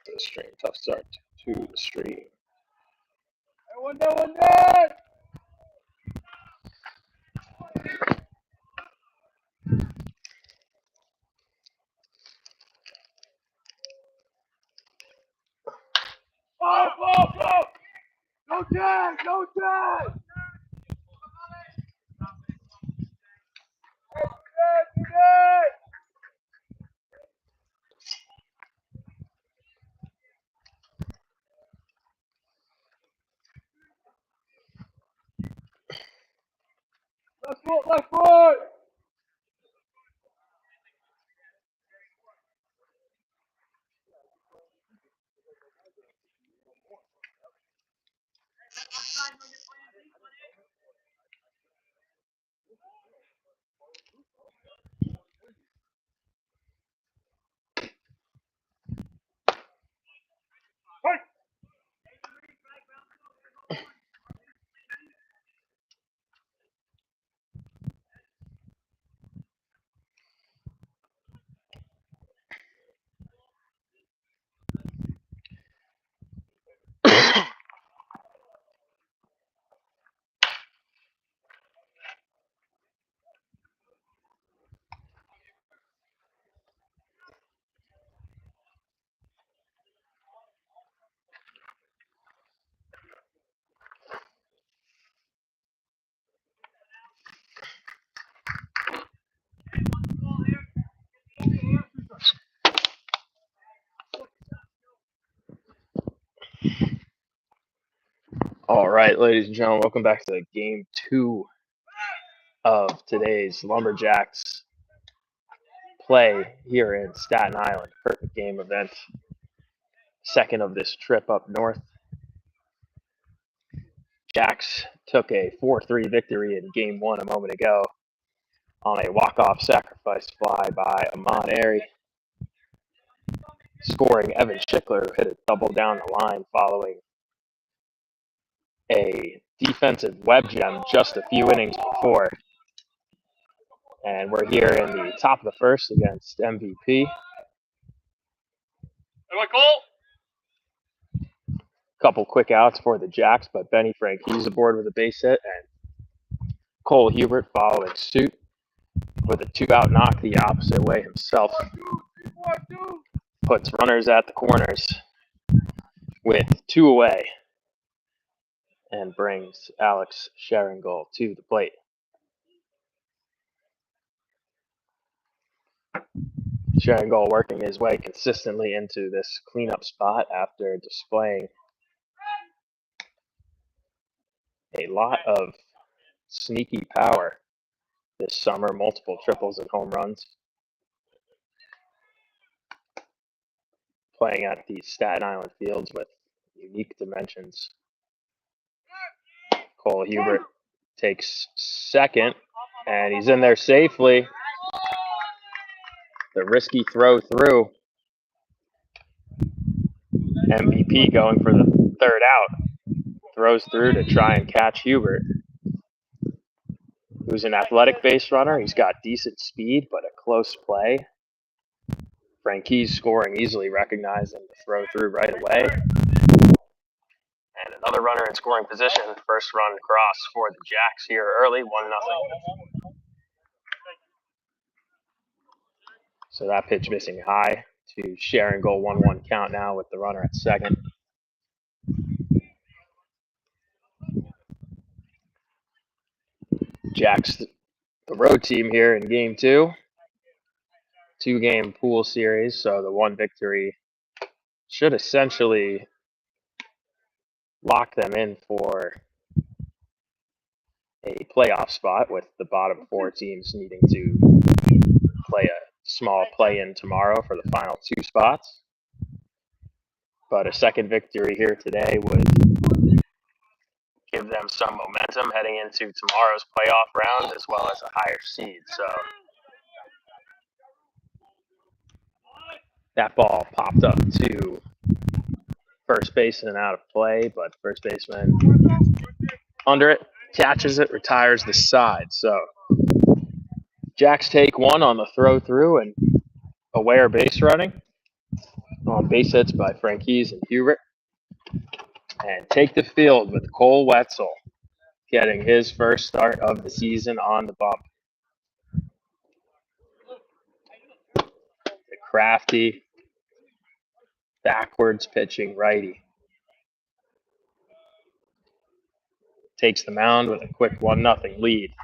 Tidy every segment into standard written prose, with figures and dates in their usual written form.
The stream, tough start to the stream. No tag! No tag! Left foot, left foot! All right, ladies and gentlemen, welcome back to game 2 of today's Lumberjacks play here in Staten Island. Perfect game event. Second of this trip up north. Jacks took a 4-3 victory in game 1 a moment ago on a walk-off sacrifice fly by Ahmad Airy, scoring Evan Schickler, who hit a double down the line following a defensive web gem just a few innings before. And we're here in the top of the first against MVP. Couple quick outs for the Jacks, but Benny Frankie's aboard with a base hit, and Cole Hubert following suit with a 2-out knock the opposite way himself. Puts runners at the corners with 2 away and brings Alex Sharingold to the plate. Sharingold working his way consistently into this cleanup spot after displaying a lot of sneaky power this summer, multiple triples and home runs. Playing at these Staten Island fields with unique dimensions. Cole Hubert takes second, and he's in there safely. The risky throw through. MVP going for the 3rd out. Throws through to try and catch Hubert, who's an athletic base runner. He's got decent speed, but a close play. Frankie's scoring easily, recognizing the throw through right away. And another runner in scoring position. First run across for the Jacks here early, 1-0. So that pitch missing high to Sharingold, 1-1 count now with the runner at second. Jacks, the road team here in game 2. 2-game pool series, so the one victory should essentially lock them in for a playoff spot, with the bottom 4 teams needing to play a small play-in tomorrow for the final 2 spots. But a second victory here today would give them some momentum heading into tomorrow's playoff round, as well as a higher seed. So that ball popped up to first baseman and out of play, but first baseman under it, catches it, retires the side. So Jacks take 1 on the throw through and aware base running on base hits by Franquise and Hubert, and take the field with Cole Wetzel getting his first start of the season on the bump. The crafty, backwards pitching righty takes the mound with a quick 1-0 lead.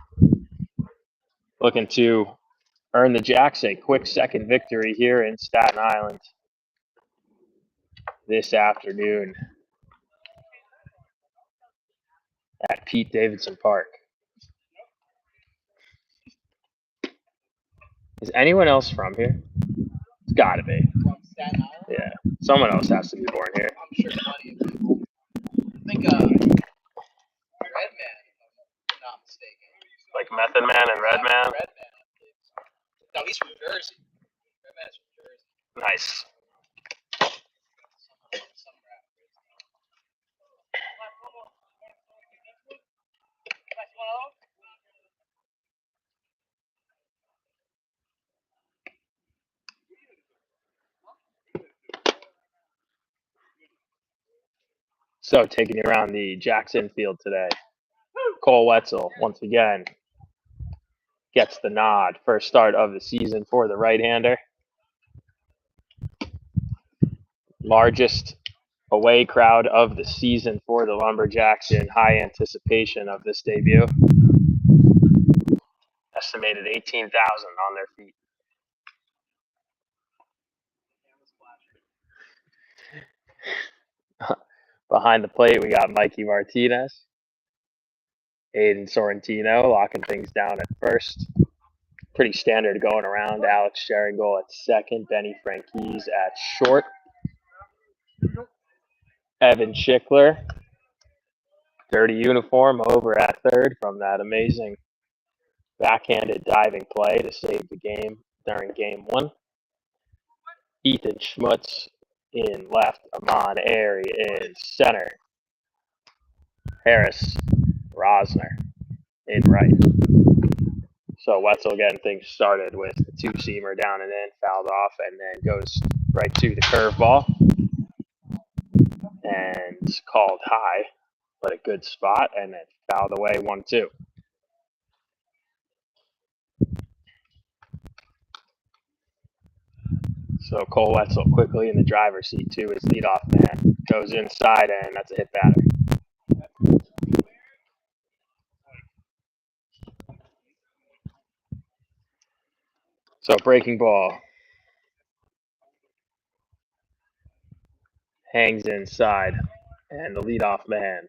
Looking to earn the Jacks a quick second victory here in Staten Island this afternoon at Pete Davidson Park. Is anyone else from here? It's got to be. From Staten Island? Yeah, someone else has to be born here. I'm sure plenty of people. I think Redman, if I'm not mistaken. Like Method Man and Redman? Redman, I believe. No, he's from Jersey. Redman's from Jersey. Nice. Some rap. So taking you around the Jackson field today, Cole Wetzel once again gets the nod. First start of the season for the right-hander. Largest away crowd of the season for the Lumberjacks, in high anticipation of this debut. Estimated 18,000 on their feet. Behind the plate, we got Mikey Martinez, Aiden Sorrentino locking things down at first. Pretty standard going around. Alex Sherringle at second, Benny Franquise at short. Evan Schickler, dirty uniform, over at third from that amazing backhanded diving play to save the game during game 1. Ethan Schmutz in left, Amon Airy in center, Harris Rosner in right. So Wetzel getting things started with the 2-seamer down and in, fouled off, and then goes right to the curveball and called high, but a good spot, and then fouled away 1-2. So Cole Wetzel quickly in the driver's seat to his leadoff man. Goes inside, and that's a hit batter. So breaking ball. Hangs inside, and the leadoff man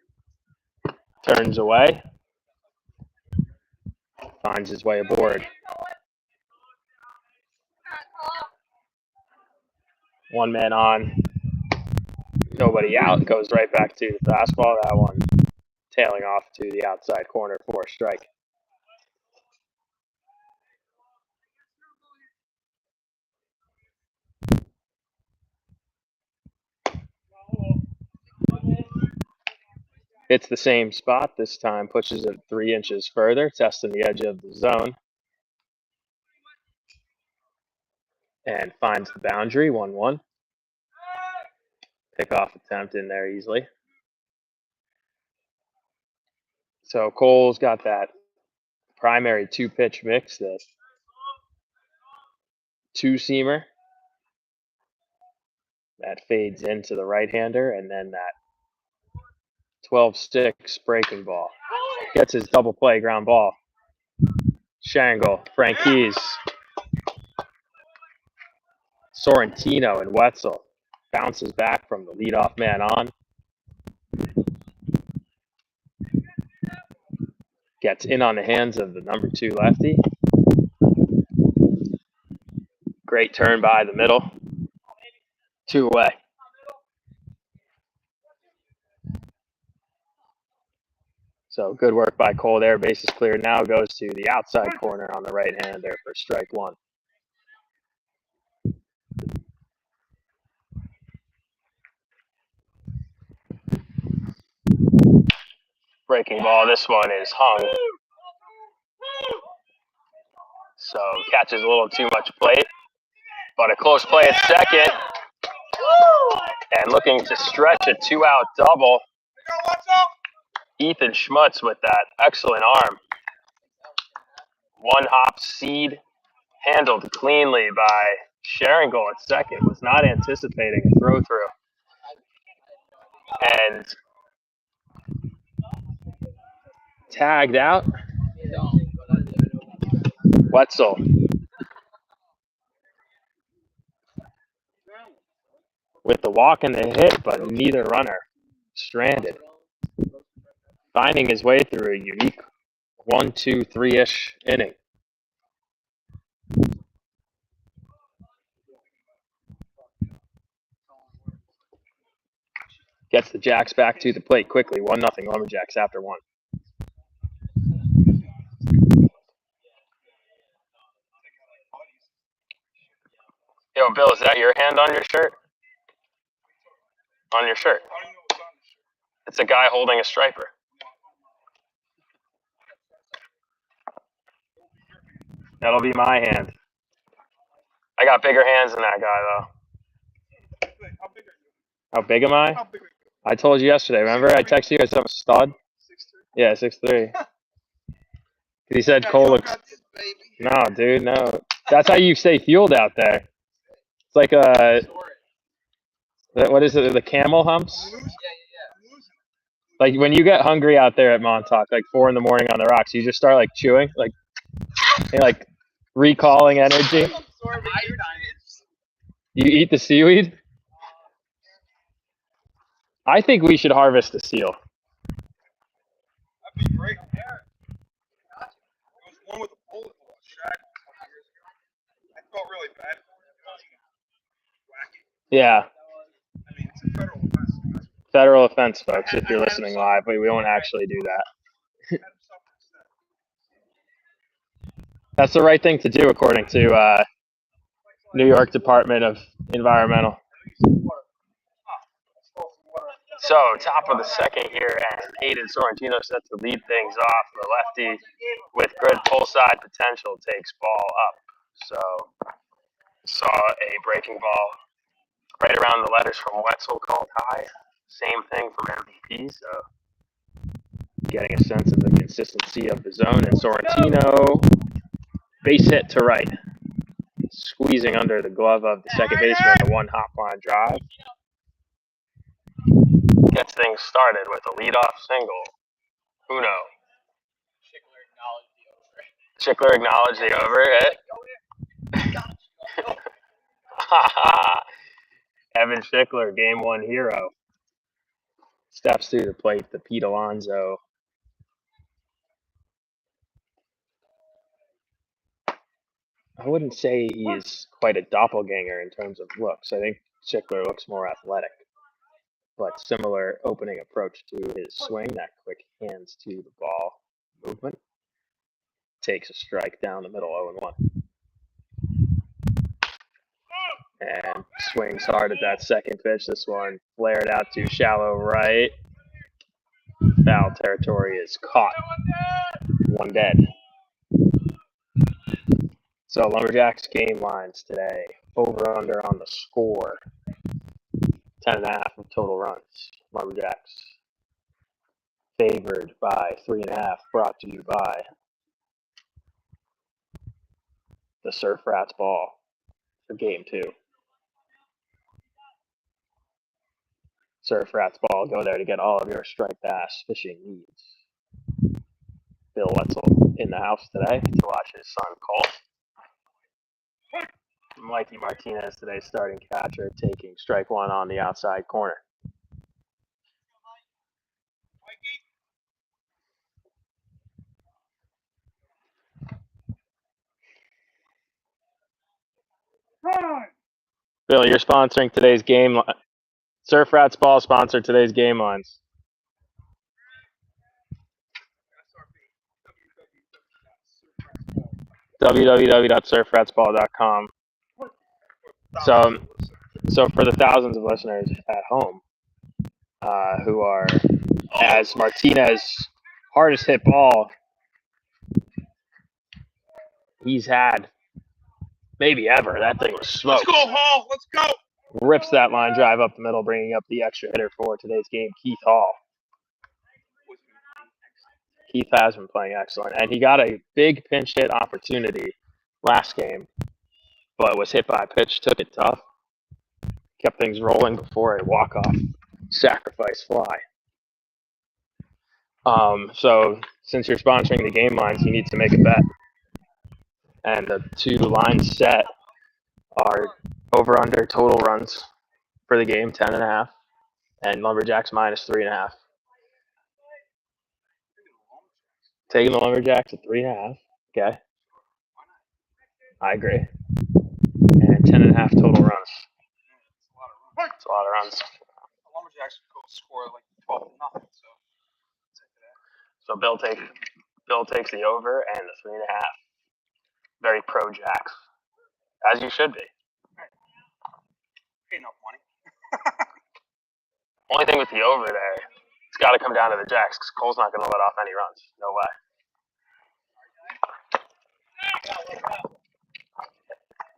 turns away. Finds his way aboard. 1 man on, nobody out. Goes right back to the fastball. That one tailing off to the outside corner for a strike. Hits the same spot. This time pushes it 3 inches further, testing the edge of the zone. And finds the boundary, 1-1. Pickoff attempt in there easily. So Cole's got that primary 2-pitch mix, the 2-seamer that fades into the right-hander, and then that 12-6 breaking ball. Gets his double play ground ball. Shangle, Franquise, Sorrentino, and Wetzel bounces back from the leadoff man on. Gets in on the hands of the number 2 lefty. Great turn by the middle. 2 away. So good work by Cole there. Bases cleared. Now goes to the outside corner on the right-hander for strike 1. Breaking ball. This one is hung. So catches a little too much plate. But a close play at second. And looking to stretch a 2-out double. Ethan Schmutz with that excellent arm. 1-hop seed handled cleanly by Sharingle at second. Was not anticipating a throw through. And tagged out. Wetzel. With the walk and the hit, but neither runner stranded. Finding his way through a unique 1, 2, 3-ish inning. Gets the Jacks back to the plate quickly. 1-0 Lumberjacks after 1. Yo, Bill, is that your hand on your shirt? On your shirt. It's a guy holding a striper. That'll be my hand. I got bigger hands than that guy, though. How big am I? I told you yesterday. Remember, I texted you. I said I'm a stud. Yeah, 6'3". He said Cole looks. No, dude, no. That's how you stay fueled out there. It's like what is it? The camel humps. Like when you get hungry out there at Montauk, like 4 in the morning on the rocks, you just start like chewing, like recalling energy. You eat the seaweed. I think we should harvest a seal. That'd be great. There was one with a bullet hole shack a couple years ago. I felt really bad for it. Yeah. I mean, it's a federal offense. Federal offense, folks, if you're listening live, but we won't actually do that. That's the right thing to do, according to New York Department of Environmental. So, top of the second here, and Aiden Sorrentino set to lead things off. The lefty, with good pull side potential, takes ball up. So, saw a breaking ball right around the letters from Wetzel called high. Same thing from MVP, so getting a sense of the consistency of the zone. And Sorrentino, base hit to right, squeezing under the glove of the second baseman, the 1-hop line drive. Gets things started with a leadoff single. Uno. Schickler acknowledged the over. Evan Schickler, game 1 hero. Steps through the plate, the Pete Alonso. I wouldn't say he's quite a doppelganger in terms of looks. I think Schickler looks more athletic, but similar opening approach to his swing, that quick hands to the ball movement. Takes a strike down the middle, 0-1. And swings hard at that second pitch. This one flared out to shallow right. Foul territory is caught. 1 dead. So Lumberjacks game lines today. Over under on the score. 10.5 of total runs. Lumberjacks favored by 3.5. Brought to you by the Surf Rats ball for game 2. Surf Rats ball. Go there to get all of your striped bass fishing needs. Bill Wetzel in the house today to watch his son Cole. Mikey Martinez today, starting catcher, taking strike 1 on the outside corner. Bill, you're sponsoring today's game. Surf Rats Ball sponsored today's game lines. www.surfratsball.com. So for the thousands of listeners at home who are, as Martinez hardest hit ball he's had maybe ever. That thing was smoked. Let's go, Hall. Let's go. Rips that line drive up the middle, bringing up the extra hitter for today's game, Keith Hall. Keith has been playing excellent, and he got a big pinch hit opportunity last game, but was hit by a pitch, took it tough, kept things rolling before a walk-off sacrifice fly. So since you're sponsoring the game lines, you need to make a bet. And the two lines set are over-under total runs for the game, 10.5, and Lumberjacks minus 3.5. Taking the Lumberjacks at 3.5. Okay. I agree. And 10.5 total runs. It's a lot of runs. The Lumberjacks go score like 12-0. So Bill takes the over and the 3.5. Very pro Jacks, as you should be. Pay enough money. Only thing with the over there, it's got to come down to the Jacks because Cole's not going to let off any runs. No way.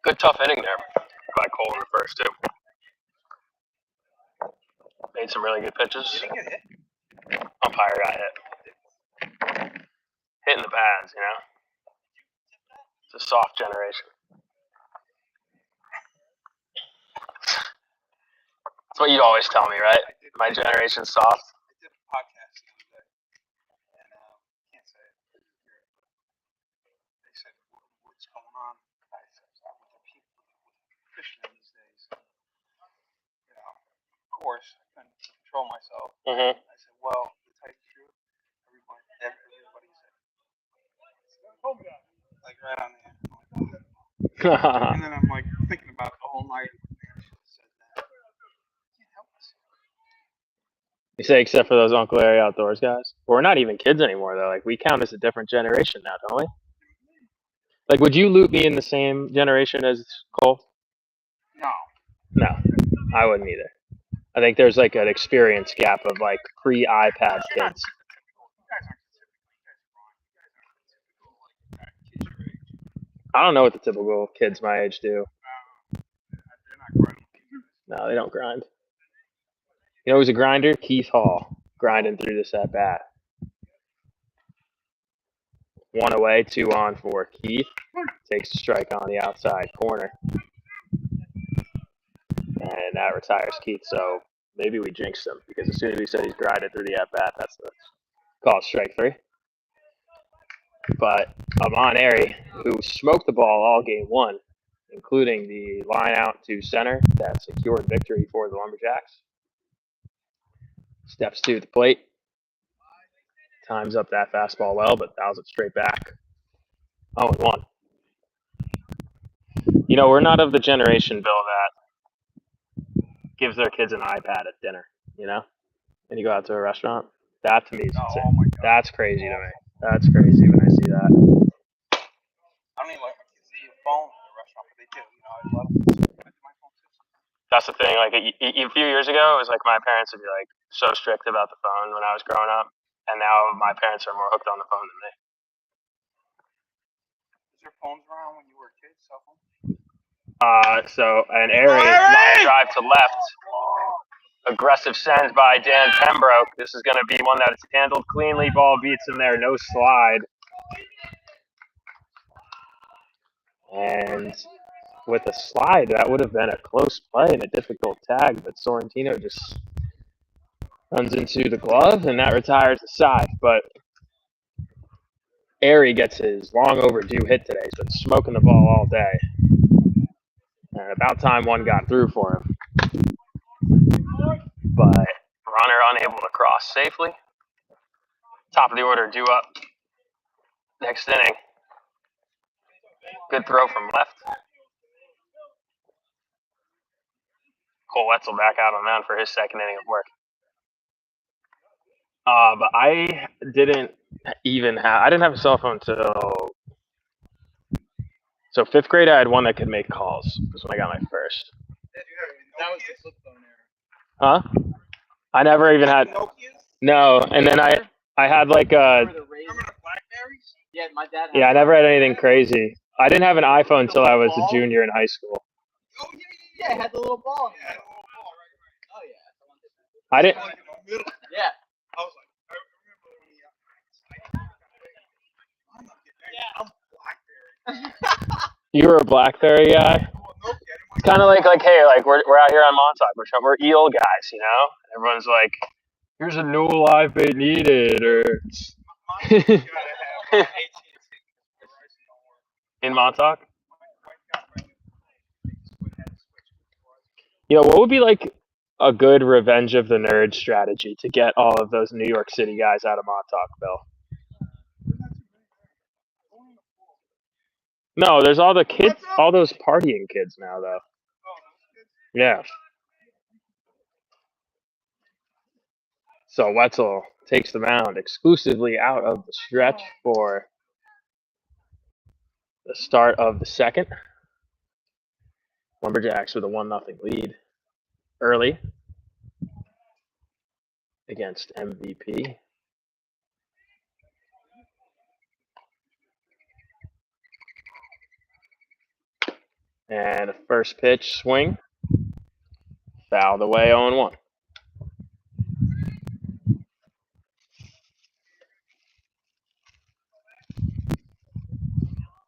Good tough inning there by Cole in the first two. Made some really good pitches. Umpire got hit. Hitting the pads, you know. It's a soft generation. That's what you always tell me, right? My generation's soft. I did a podcast the other day, and can't say it. They said, "What's going on?" I said, "With the people fishing these days." You know, of course, I couldn't control myself. Mm-hmm. I said, "Well, to tell you the truth, everybody said, like right on the end." And then I'm like thinking about the whole night. You say except for those Uncle Larry Outdoors guys? Well, we're not even kids anymore, though. Like, we count as a different generation now, don't we? Like, would you loop me in the same generation as Cole? No, I wouldn't either. I think there's, like, an experience gap of, like, pre-iPad kids. I don't know what the typical kids my age do. No, they don't grind. You know who's a grinder? Keith Hall, grinding through this at bat. 1 away, 2 on for Keith. Takes a strike on the outside corner. And that retires Keith. So maybe we jinxed him because as soon as we said he's grinded through the at bat, that's the call strike 3. But Amon Airy, who smoked the ball all game 1, including the line out to center that secured victory for the Lumberjacks, steps to the plate. Times up that fastball well, but fouls it straight back. 0-1. You know, we're not of the generation, Bill, that gives their kids an iPad at dinner, you know? And you go out to a restaurant. That to me is insane. Oh my God. That's crazy to me. That's crazy when I see that. I don't even like my kids to use a phone in the restaurant, but they do. You know, I let them use my phone too. That's the thing. Like, a few years ago, it was like my parents would be, like, so strict about the phone when I was growing up. And now my parents are more hooked on the phone than me. Was there phones around when you were a kid, cell phone? So an Airy line drive to left. Aggressive send by Dan Pembroke. This is going to be one that's handled cleanly. Ball beats him there. No slide. And with a slide, that would have been a close play and a difficult tag. But Sorrentino just runs into the glove, and that retires the side. But Airy gets his long overdue hit today. He's been smoking the ball all day. And about time one got through for him. But runner unable to cross safely. Top of the order due up. Next inning. Good throw from left. Cole Wetzel back out on mound for his second inning of work. But I didn't have a cell phone till so 5th grade. I had one that could make calls. Was when I got my first. That was the flip phone era. Huh? I never even had. No, and then I had like Remember the Razor? Remember the Blackberries? Yeah, my dad had yeah, I one. never had anything crazy. I didn't have an iPhone until I was a junior in high school. Oh, Yeah, it had the little ball. Yeah, had a little ball, right. Oh, yeah. I didn't. Like in the middle. Yeah. I was like, I remember when he I'm not getting that. I'm Blackberry. You were a BlackBerry guy. Well, Nokia, I didn't want It's kind of like hey, like we're out here on Montauk. We're EL guys, you know. Everyone's like, here's a new live bait needed, or mine you gotta have AT&T. in Montauk. You know, what would be like a good Revenge of the Nerds strategy to get all of those New York City guys out of Montauk, Bill? No, there's all the kids, all those partying kids now, though. Yeah. So Wetzel takes the mound exclusively out of the stretch for the start of the second. Lumberjacks with a 1-0 lead early against MVP. And a first pitch swing. Fouled away 0-1.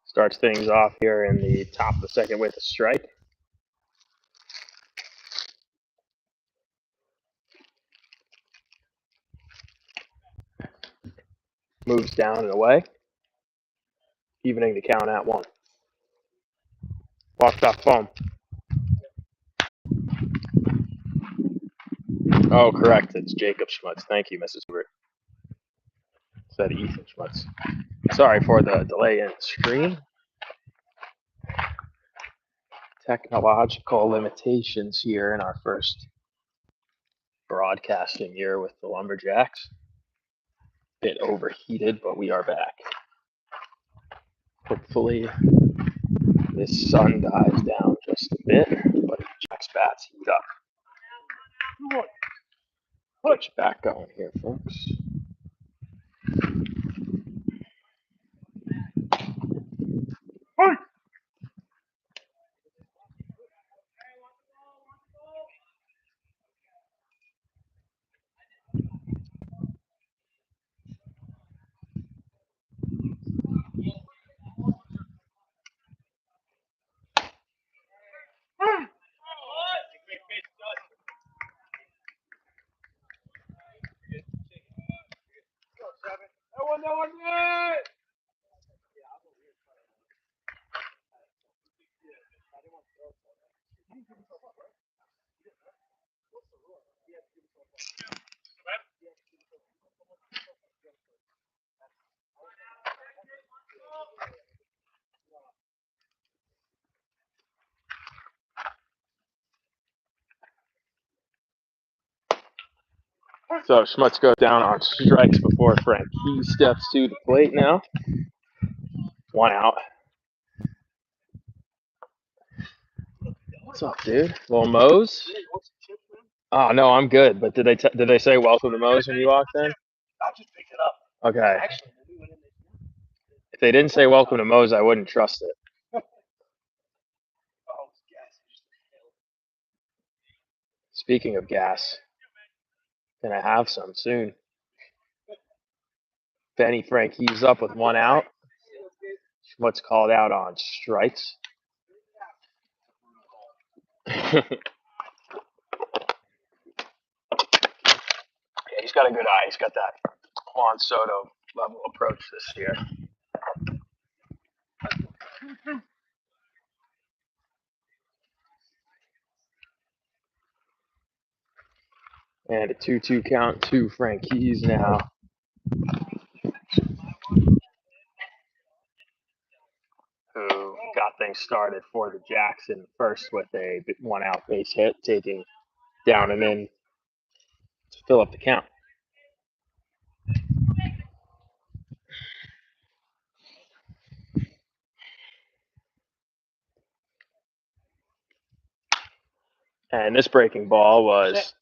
Starts things off here in the top of the second with a strike. Moves down and away. Evening the count at 1. Walked off foam. Oh, correct. It's Jacob Schmutz. Thank you, Mrs. Hoover. Said Ethan Schmutz. Sorry for the delay in screen. Technological limitations here in our first broadcasting year with the Lumberjacks. Bit overheated, but we are back. Hopefully, this sun dies down just a bit, but Jack's bats heat up. Get you back going here, folks. So Schmutz goes down on strikes before Frank. He steps to the plate now. 1 out. What's up, dude? Little Mose? Oh no, I'm good. But did they say welcome to Mose when you walked in? I just picked it up. Okay. If they didn't say welcome to Mose, I wouldn't trust it. Oh, gas. Speaking of gas, gonna have some soon. Benny Frank heaves up with 1 out. Schmutz called out on strikes. Yeah, he's got a good eye. He's got that Juan Soto level approach this year. And a 2-2 count to Frank Keys now. Who got things started for the Jackson first with a 1 out base hit, taking down and in to fill up the count. And this breaking ball was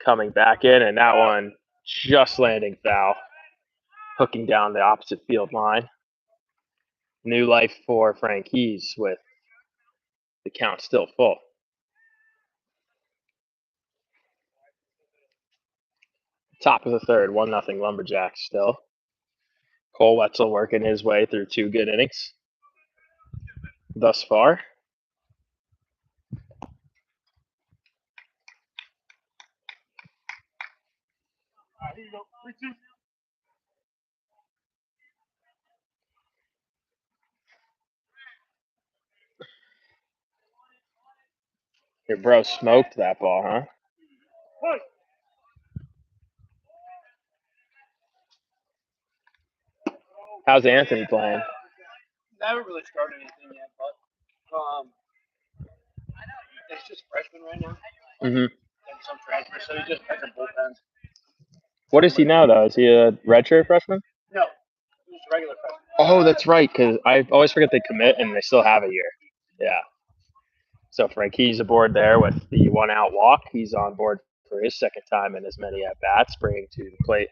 coming back in, and that one just landing foul, hooking down the opposite field line. New life for Frankie's with the count still full. Top of the third, 1-0 Lumberjacks still. Cole Wetzel working his way through 2 good innings thus far. Your bro smoked that ball, huh? How's Anthony playing? I haven't really started anything yet, but it's just freshman right now. Mm-hmm. And some transfer, so he's just catching bullpens. What is he now, though? Is he a redshirt freshman? No, he's a regular freshman. Oh, that's right, because I always forget they commit and they still have a year. Yeah. So Frankie's aboard there with the 1-out walk. He's on board for his second time in as many at-bats, bringing to the plate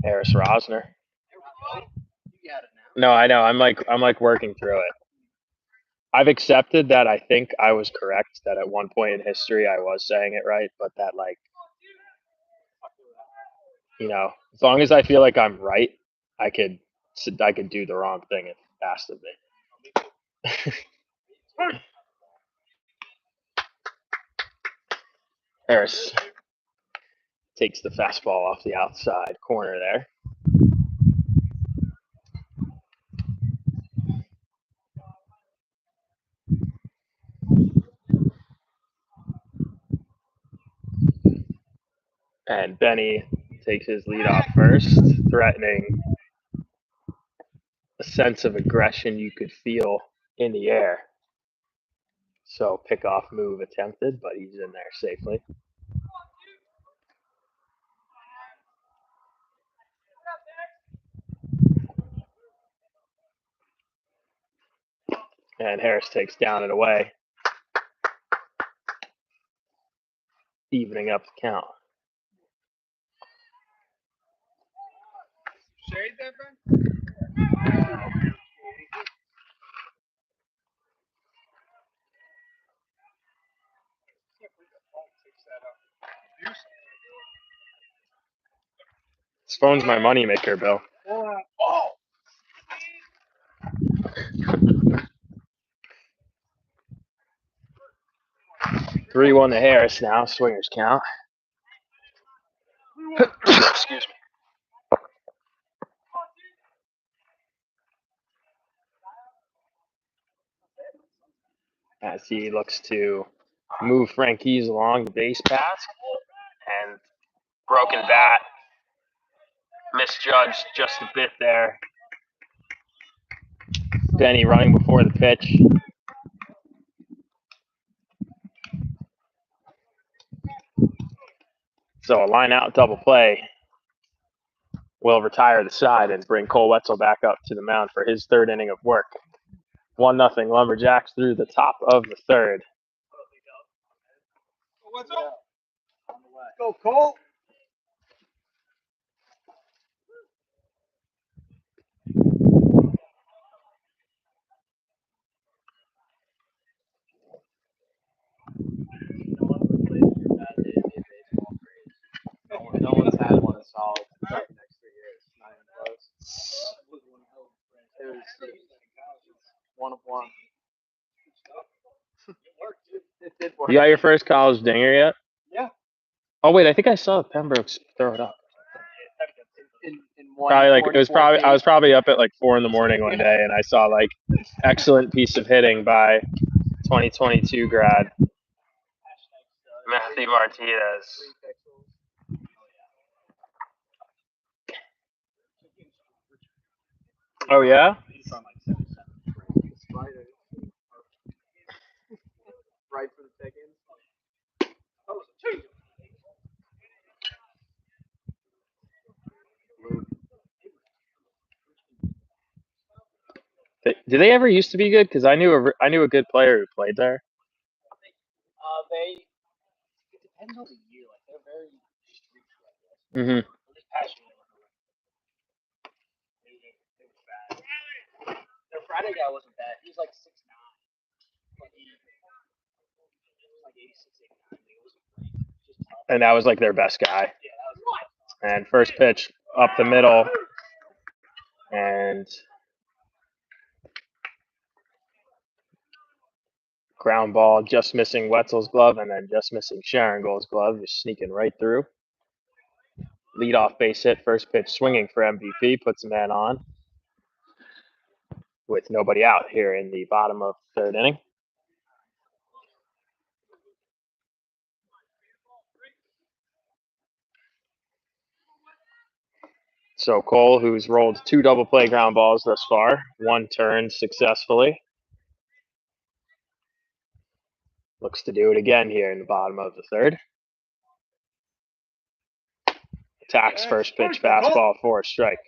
Harris Rosner. You got it now. No, I know. I'm like working through it. I've accepted that I think I was correct, that at one point in history I was saying it right, but that, like, you know, as long as I feel like I'm right, I could do the wrong thing if asked of me. Harris takes the fastball off the outside corner there. And Benny takes his lead off first, threatening a sense of aggression you could feel in the air. So pickoff move attempted, but he's in there safely. And Harris takes down and away, evening up the count. Shade that, Ben? This phone's my moneymaker, Bill. Oh. 3-1 to Harris now, swingers count. Excuse me. As he looks to move Frankie's along the base path, and broken bat, misjudged just a bit there. Benny running before the pitch. So a line out double play will retire the side and bring Cole Wetzel back up to the mound for his third inning of work. 1-0 Lumberjacks through the top of the third. What's up? Go, Cole. No one's had one as solid in the next 3 years. Not even close. It was 1 of 1. It did work. You got your first college dinger yet? Yeah. Oh wait, I think I saw Pembroke's throw it up. In Probably like it was 144 probably I was days. probably up at like 4 a.m. one day, and I saw like excellent piece of hitting by 2022 grad Matthew Martinez. Oh yeah? Right for the second. Do they ever used to be good? Because I knew a good player who played there. They. It depends on the year. Like they're very street like this. Mm-hmm. This past year, they were bad. Their Friday guy wasn't bad. He was like 6'9", but he was like 86, 89. He wasn't great. Just tough. And that was like their best guy. Yeah, that was. And first pitch up the middle, and ground ball just missing Wetzel's glove, and then just missing Sharon glove, just sneaking right through. Leadoff base hit, first pitch swinging for MVP, puts a man on with nobody out here in the bottom of the third inning. So Cole, who's rolled 2 double play ground balls thus far, 1 turn successfully, looks to do it again here in the bottom of the third. Attacks first pitch fastball for a strike.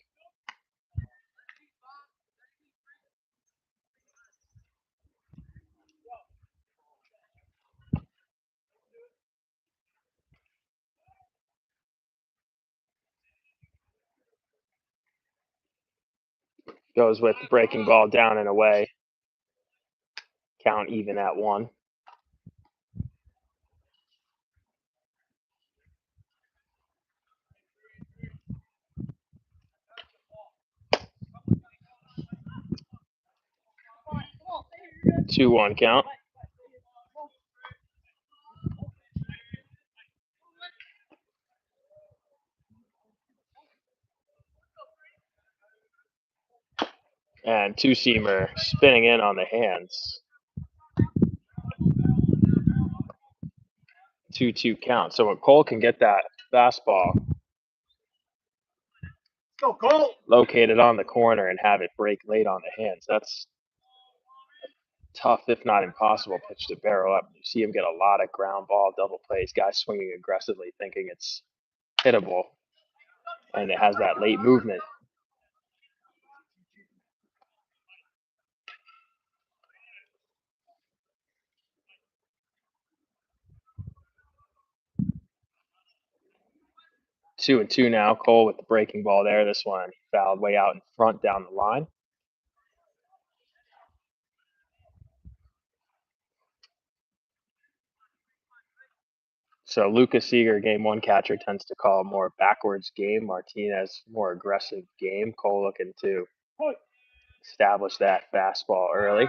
Goes with the breaking ball down and away. Count even at 1. Two one count. And two-seamer spinning in on the hands. 2-2 count. So when Cole can get that fastball located on the corner and have it break late on the hands, that's tough, if not impossible, pitch to barrel up. You see him get a lot of ground ball double plays, guys swinging aggressively, thinking it's hittable, and it has that late movement. Two and two now. Cole with the breaking ball there. This one fouled way out in front down the line. So Lucas Seeger, game 1 catcher, tends to call a more backwards game. Martinez, more aggressive game. Cole looking to establish that fastball early.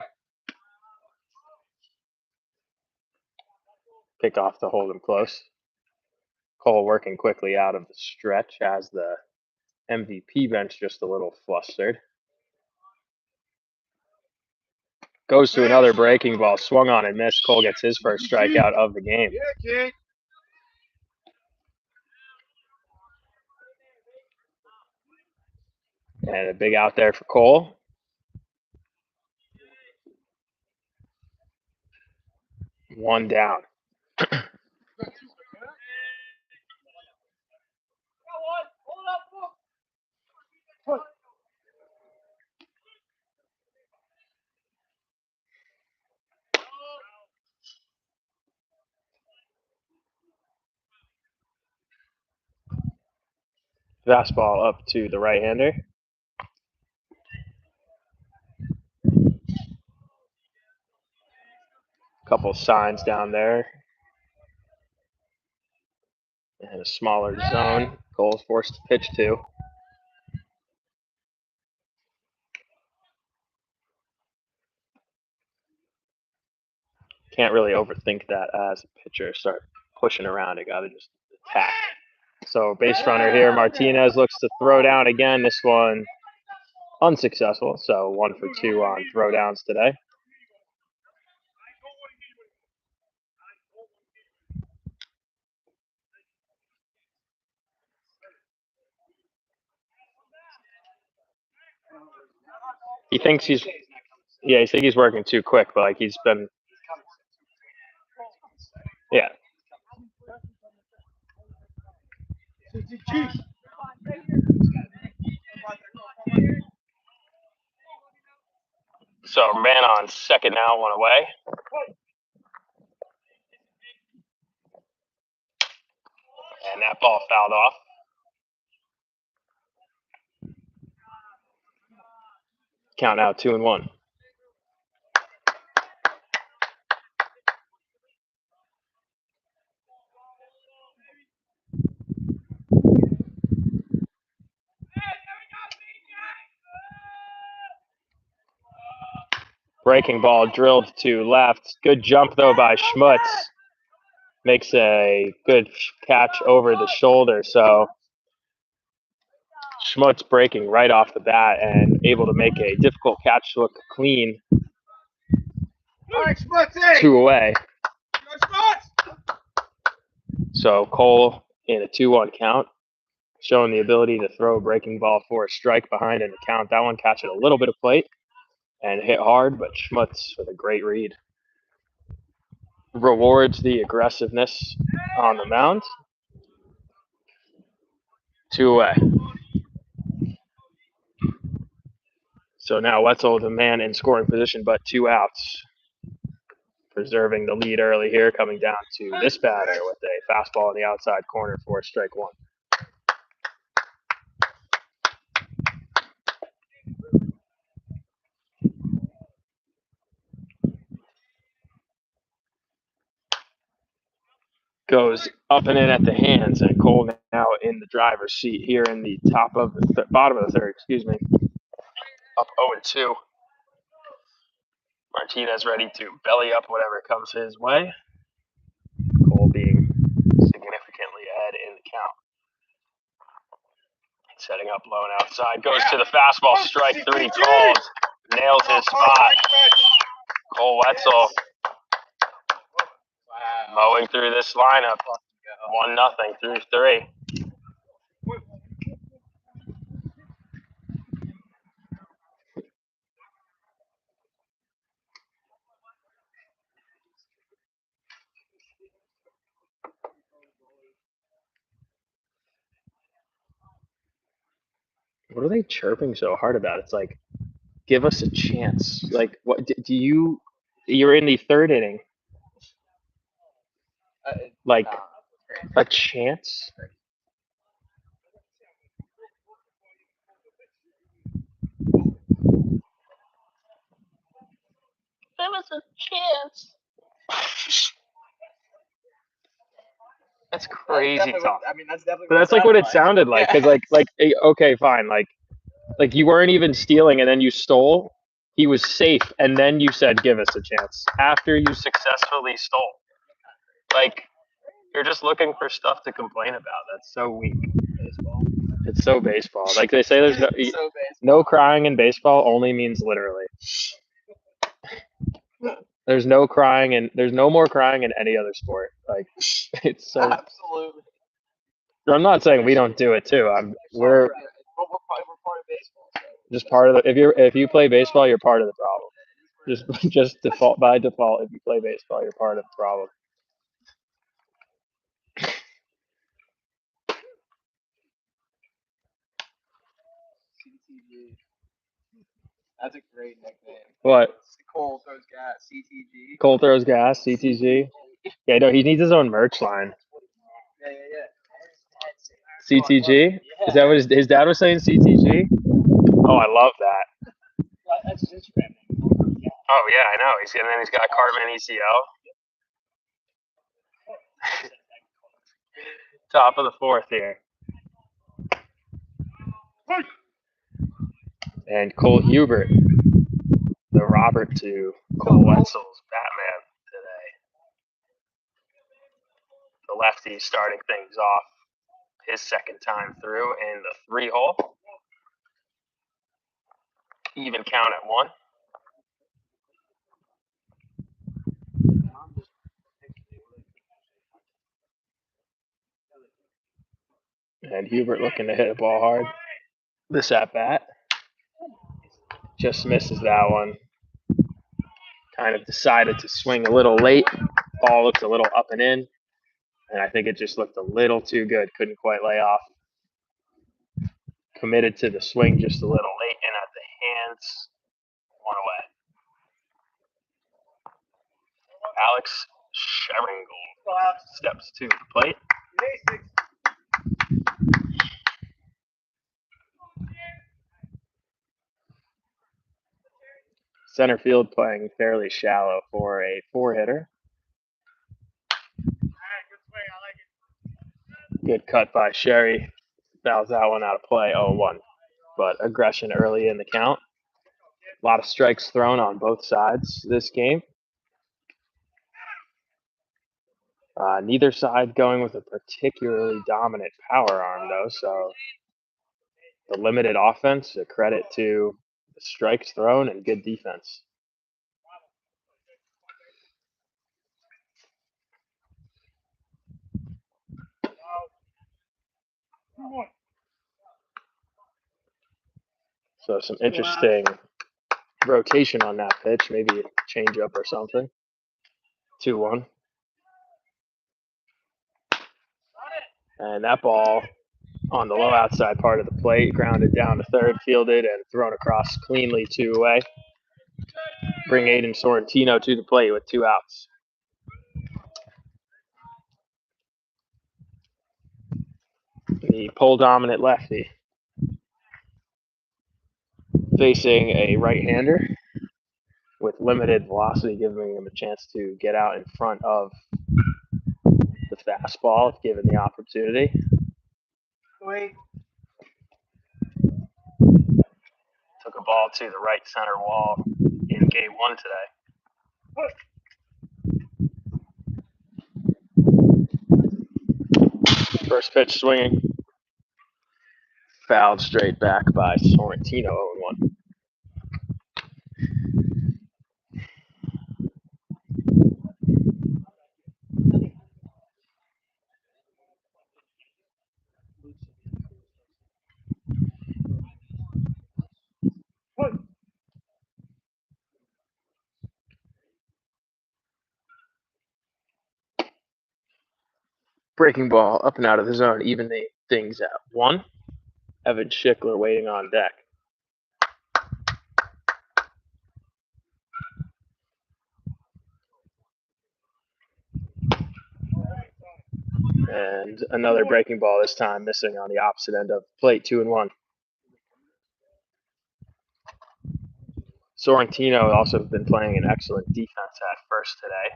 Pick off to hold him close. Cole working quickly out of the stretch as the MVP bench just a little flustered. Goes to another breaking ball, swung on and missed. Cole gets his first strikeout of the game. And a big out there for Cole. One down. Fastball up to the right-hander. Couple signs down there. And a smaller zone. Cole's forced to pitch to. Can't really overthink that as a pitcher. Start pushing around. It got to just attack. So base runner here. Martinez looks to throw down again. This one unsuccessful. So 1 for 2 on throwdowns today. He thinks he's working too quick, but like he's been, yeah. So man on second now, one away. And that ball fouled off. Count now 2-1. Breaking ball drilled to left. Good jump though by Schmutz. Makes a good catch over the shoulder. So Schmutz breaking right off the bat and able to make a difficult catch look clean. 2 away. So Cole in a 2-1 count, showing the ability to throw a breaking ball for a strike behind in the count. That one catching a little bit of plate and hit hard, but Schmutz with a great read. Rewards the aggressiveness on the mound. 2 away. So now Wetzel, the man in scoring position, but 2 outs. Preserving the lead early here, coming down to this batter with a fastball in the outside corner for strike 1. Goes up and in at the hands, and Cole now in the driver's seat here in the top of the bottom of the third. Up 0-2. Martinez ready to belly up whatever comes his way. Cole being significantly ahead in the count. Setting up low and outside. Goes to the fastball. Strike 3 called. Nails his spot. Cole Wetzel mowing through this lineup. 1-0 through 3. What are they chirping so hard about? It's like, give us a chance. Like, what do you? You're in the third inning. Like, a chance? Give us a chance. That's crazy talk. I mean, that's definitely. But that's like what it sounded like. Cause like, okay, fine. Like you weren't even stealing, and then you stole. He was safe, and then you said, "Give us a chance." After you successfully stole, like you're just looking for stuff to complain about. That's so weak. Baseball. It's so baseball. Like they say, there's no crying in baseball. Only means literally. There's no crying, and there's no more crying in any other sport. Like it's so. Absolutely. I'm not saying we don't do it too. We're We're part of baseball. So. just part of the. If you play baseball, you're part of the problem. Just default by default. If you play baseball, you're part of the problem. CTG. That's a great nickname. What? Cole throws gas. CTG. Cole throws gas. CTG. Yeah, no, he needs his own merch line. Yeah. CTG. Is that what his dad was saying? CTG. Oh, I love that. Well, that's his Instagram name. Oh yeah, I know. And then he's got Cartman ECO. Top of the 4th here. And Cole Hubert, the Robert to Cole Wetzel's Batman today. The lefty starting things off his second time through in the 3-hole. Even count at 1. And Hubert looking to hit a ball hard. This at bat. Just misses that one. Kind of decided to swing a little late. Ball looked a little up and in. And I think it just looked a little too good. Couldn't quite lay off. Committed to the swing just a little late and at the hands. 1 away. Alex Sherringle steps to the plate. Center field playing fairly shallow for a 4-hitter. Good cut by Sherry. Fouls that one out of play, 0-1. But aggression early in the count. A lot of strikes thrown on both sides this game. Neither side going with a particularly dominant power arm, though, so the limited offense, a credit to the strikes thrown and good defense. So some interesting rotation on that pitch, maybe a change up or something. 2-1. And that ball on the low outside part of the plate, grounded down to third, fielded, and thrown across cleanly 2 away. Bring Aiden Sorrentino to the plate with 2 outs. The pole dominant lefty facing a right-hander with limited velocity, giving him a chance to get out in front of the fastball if given the opportunity. Took a ball to the right center wall in game 1 today. First pitch swinging. Fouled straight back by Sorrentino, 0-1. Breaking ball up and out of the zone, evening things at 1. Evan Schickler waiting on deck. And another breaking ball, this time missing on the opposite end of the plate, 2-1. Sorrentino also been playing an excellent defense at first today,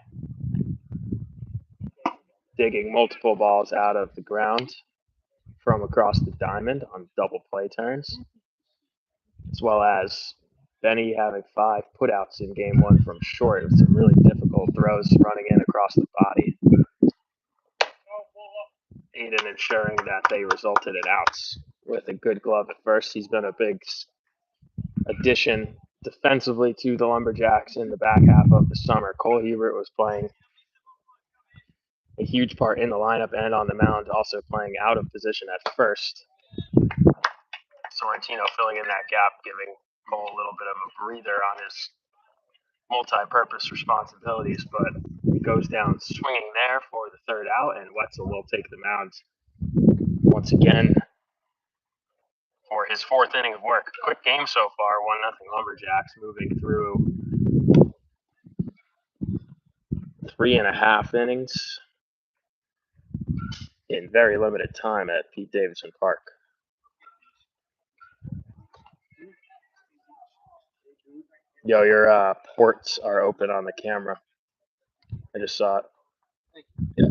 digging multiple balls out of the ground from across the diamond on double play turns, as well as Benny having 5 putouts in game 1 from short with some really difficult throws running in across the body. Aiden ensuring that they resulted in outs with a good glove at first. He's been a big addition defensively to the Lumberjacks in the back half of the summer. Cole Hebert was playing a huge part in the lineup and on the mound, also playing out of position at first. Sorrentino filling in that gap, giving Cole a little bit of a breather on his multi-purpose responsibilities, but he goes down swinging there for the 3rd out, and Wetzel will take the mound once again for his 4th inning of work. Quick game so far, 1-0 Lumberjacks, moving through 3.5 innings in very limited time at Pete Davidson Park. Yo, your ports are open on the camera. I just saw it. Yeah.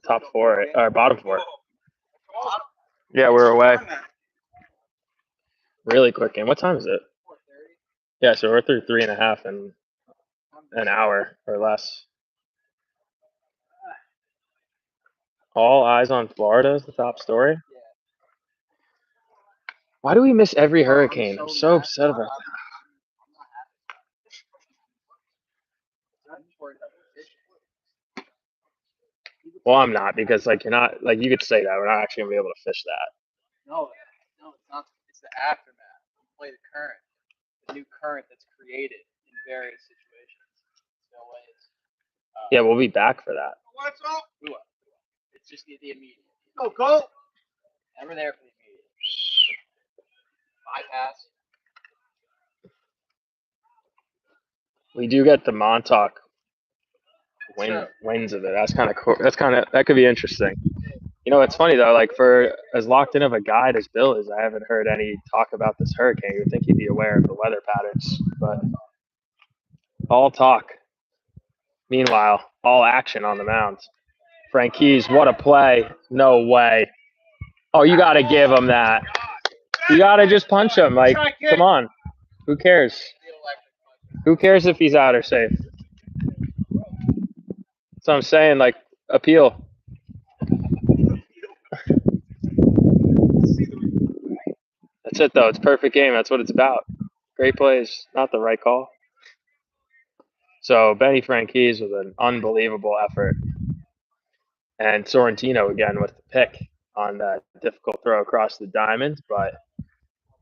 Top 4, or bottom 4. Yeah, we're away. Really quick game. What time is it? Yeah, so we're through 3.5 in an hour or less. All eyes on Florida is the top story. Why do we miss every hurricane? I'm so upset about that. Well, I'm not, because you're not, you could say that we're not actually gonna be able to fish that. No, it's not. It's the aftermath. You play the current, the new current that's created in various situations. No way. Yeah, we'll be back for that. What's up? It's just the immediate. Go. Never there for the immediate. Bypass. We do get the Montauk wins of it. That's kind of cool. That could be interesting. You know, it's funny though. Like for as locked in of a guide as Bill is, I haven't heard any talk about this hurricane. You would think he'd be aware of the weather patterns, but all talk. Meanwhile, all action on the mound. Franquise, what a play! No way. Oh, you got to give him that. You got to just punch him. Like, come on. Who cares? Who cares if he's out or safe? So I'm saying, like, appeal. That's it, though. It's a perfect game. That's what it's about. Great plays, not the right call. So Benny Franquise with an unbelievable effort. And Sorrentino again with the pick on that difficult throw across the diamond, but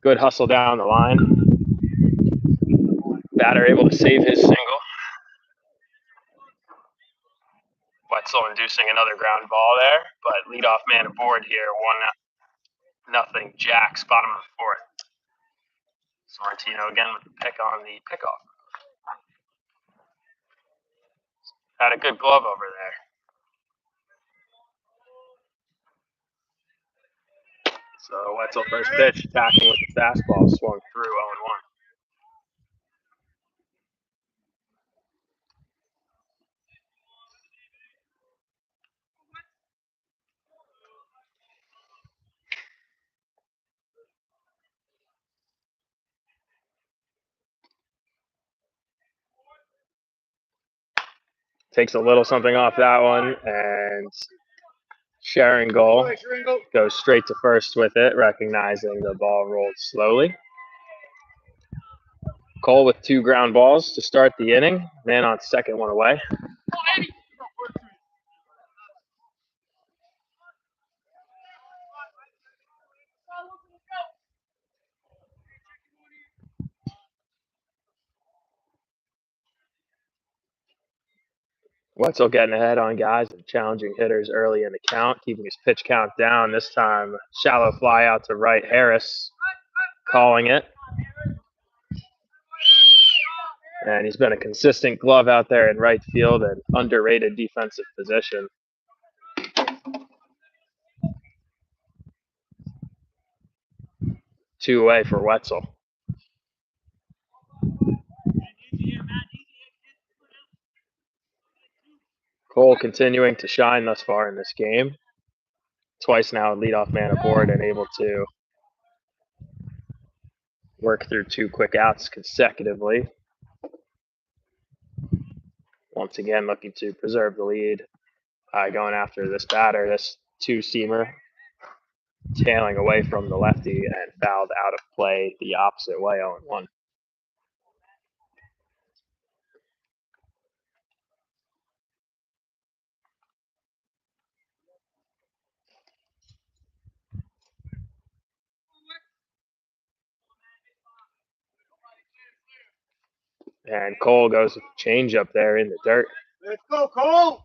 good hustle down the line. Batter able to save his single. Wetzel inducing another ground ball there, but leadoff man aboard here, 1-0 Jacks, bottom of the fourth. Sorrentino again with the pick on the pickoff. Had a good glove over there. So Wetzel first pitch, attacking with the fastball, swung through 0-1. Takes a little something off that one, and Sharon goal goes straight to first with it, recognizing the ball rolled slowly. Cole with 2 ground balls to start the inning. Man on second, one away. Wetzel getting ahead on guys and challenging hitters early in the count, keeping his pitch count down. This time, shallow fly out to right. Harris calling it. And he's been a consistent glove out there in right field and underrated defensive position. Two away for Wetzel. Cole continuing to shine thus far in this game. Twice now, leadoff man aboard and able to work through 2 quick outs consecutively. Once again, looking to preserve the lead. Going after this batter, this 2-seamer, tailing away from the lefty and fouled out of play the opposite way, 0-1. And Cole goes with the changeup there in the dirt. Let's go, Cole!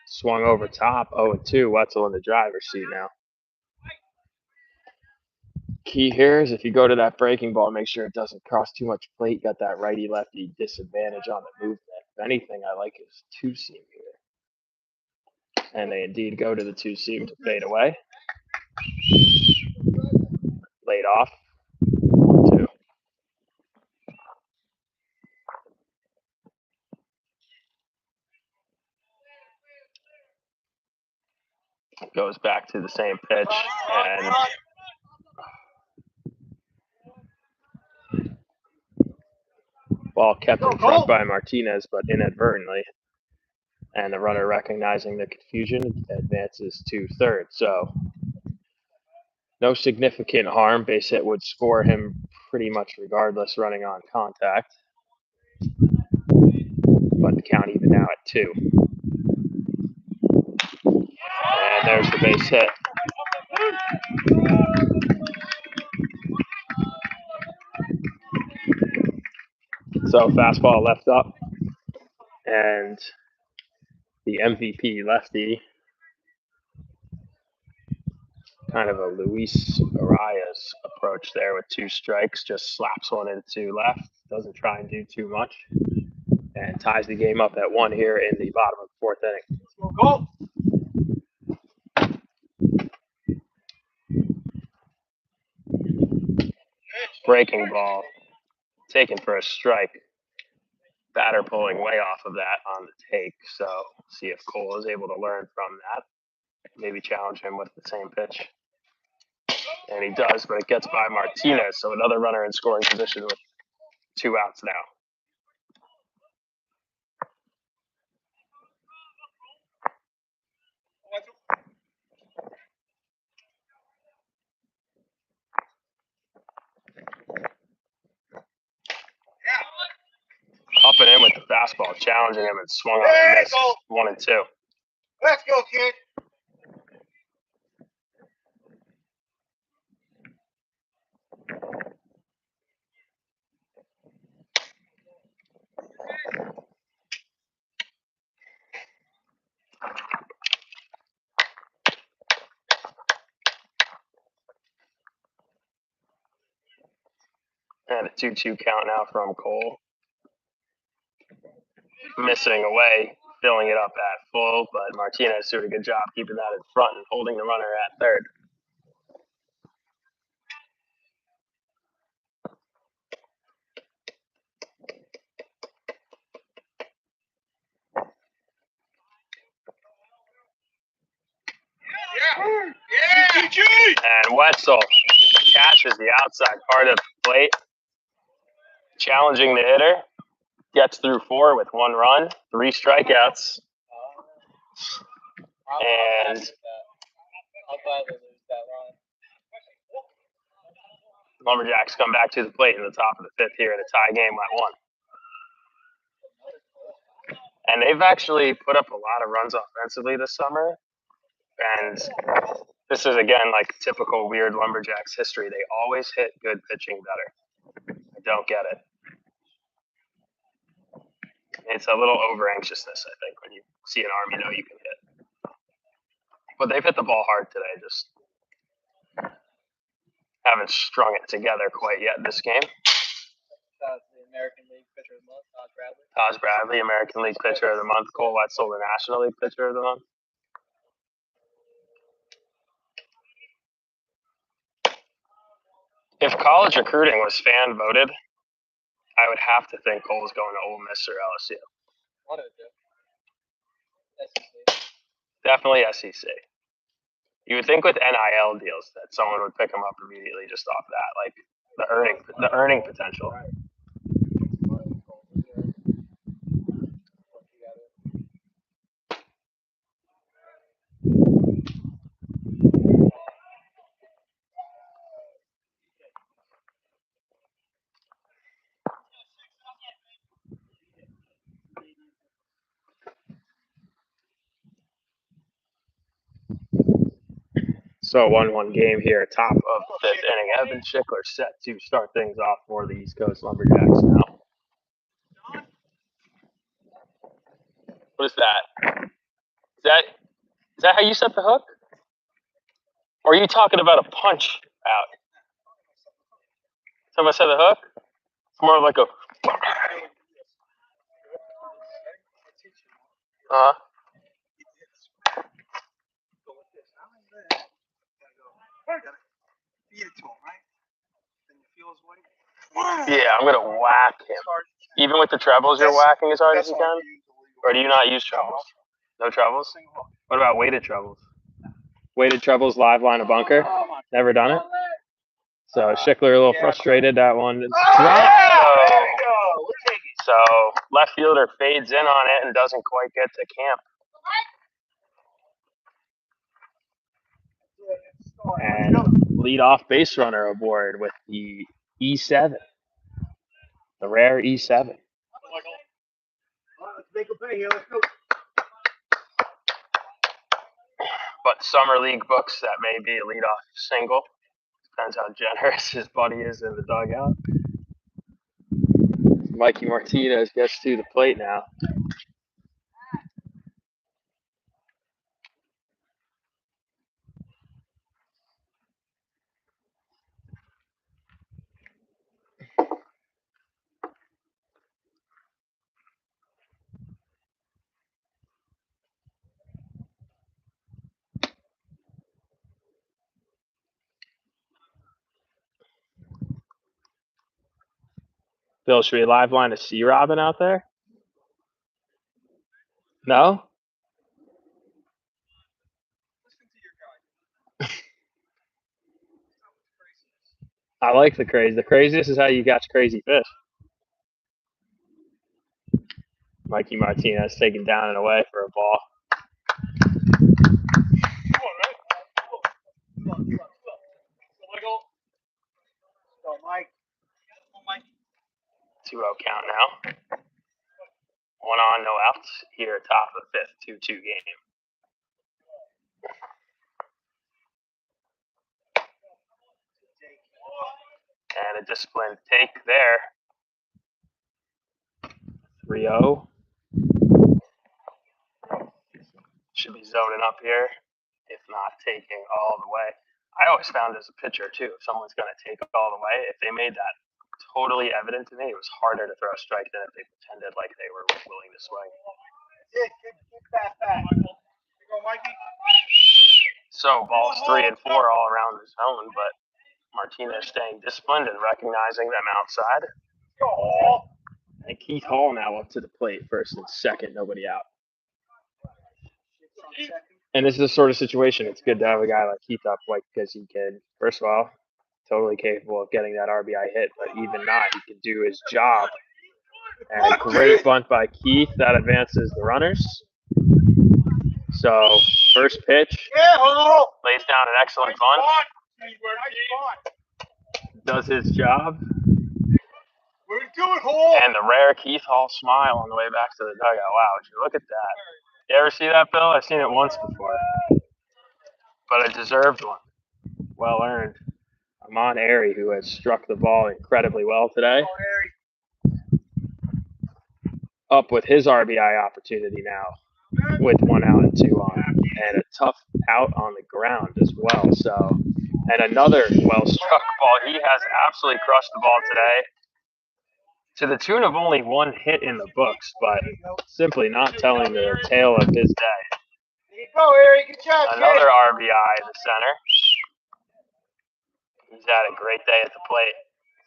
Swung over top, 0-2. Wetzel in the driver's seat now. Key here is if you go to that breaking ball, make sure it doesn't cross too much plate. Got that righty-lefty disadvantage on the movement. If anything, I like his 2-seam here. And they indeed go to the 2-seam to fade away. Laid off. 2. Goes back to the same pitch, and ball kept in front by Martinez, but inadvertently. And the runner, recognizing the confusion, advances to third. So no significant harm. Base hit would score him pretty much regardless, running on contact. But the count even now at 2. And there's the base hit. So fastball left up. And the MVP lefty Kind of a Luis Arias approach there with 2 strikes. Just slaps one into left. Doesn't try and do too much. And ties the game up at 1 here in the bottom of the 4th inning. Go. Breaking ball. Taken for a strike. Batter pulling way off of that on the take. So see if Cole is able to learn from that. Maybe challenge him with the same pitch. And he does, but it gets by Martinez. So another runner in scoring position with 2 outs now. Up and in with the fastball, challenging him and swung on and missed. 1-2. Let's go, kid. And a 2-2 count now from Cole. Missing away, filling it up at full, but Martinez doing a good job keeping that in front and holding the runner at third. And Wetzel catches the outside part of the plate, challenging the hitter. Gets through 4 with 1 run, 3 strikeouts. And I'll gladly lose that line. Lumberjacks come back to the plate in the top of the 5th here in a tie game at 1. And they've actually put up a lot of runs offensively this summer. And this is, again, like typical weird Lumberjacks history. They always hit good pitching better. I don't get it. It's a little over-anxiousness, I think, when you see an arm you know you can hit. But they've hit the ball hard today, just haven't strung it together quite yet this game. The American League Pitcher of the Month, Taj Bradley. Taj Bradley, American League Pitcher of the Month. Cole Wetzel, the National League Pitcher of the Month. If college recruiting was fan voted, I would have to think Cole's going to Ole Miss or LSU. One of the two. SEC. Definitely SEC. You would think with NIL deals that someone would pick him up immediately just off that, like the earning potential. So 1-1 game here, top of the 5th inning. Evan Schickler set to start things off for the East Coast Lumberjacks now. What is that? Is that how you set the hook? Or are you talking about a punch out? Have I set the hook? It's more of like a. Yeah, I'm gonna whack him. Even with the trebles, you're whacking as hard as you can? Or do you not use trebles? No trebles? What about weighted trebles? Weighted trebles, live line of bunker? Never done it? So Schickler a little frustrated. That one dropped. So left fielder fades in on it and doesn't quite get to camp. And leadoff base runner aboard with the E7. The rare E7. But summer league books, that may be a leadoff single. Depends how generous his buddy is in the dugout. Mikey Martinez gets to the plate now. Bill, should we live line a C Robin out there? No? Listen to your guy. I like the crazy. The craziest is how you catch crazy fish. Mikey Martinez taken down and away for a ball. Go, Mike. 2-0 count now. 1 on, no outs. Here, top of the fifth, 2-2 game. And a disciplined take there. 3-0. Should be zoning up here, if not taking all the way. I always found as a pitcher, too, if someone's going to take all the way, if they made that totally evident to me, it was harder to throw a strike than if they pretended like they were willing to swing. Good bat back. Here go, Mikey. So balls 3 and 4 all around the zone, but Martinez staying disciplined and recognizing them outside. And Keith Hall now up to the plate, first and second, nobody out. And this is the sort of situation it's good to have a guy like Keith up, like, because he can, first of all, totally capable of getting that RBI hit, but even not, he can do his job. And a great bunt by Keith that advances the runners. So first pitch, lays down an excellent bunt, does his job. And the rare Keith Hall smile on the way back to the dugout. Wow, would you look at that? You ever see that, Bill? I've seen it once before. But a deserved one. Well earned. Amon Airy, who has struck the ball incredibly well today. Up with his RBI opportunity now, with 1 out and 2 on. And a tough out on the ground as well. So, and another well-struck ball. He has absolutely crushed the ball today, to the tune of only 1 hit in the books, but simply not telling the tale of his day. There you go, Eric. Good job, Another RBI in the center. He's had a great day at the plate.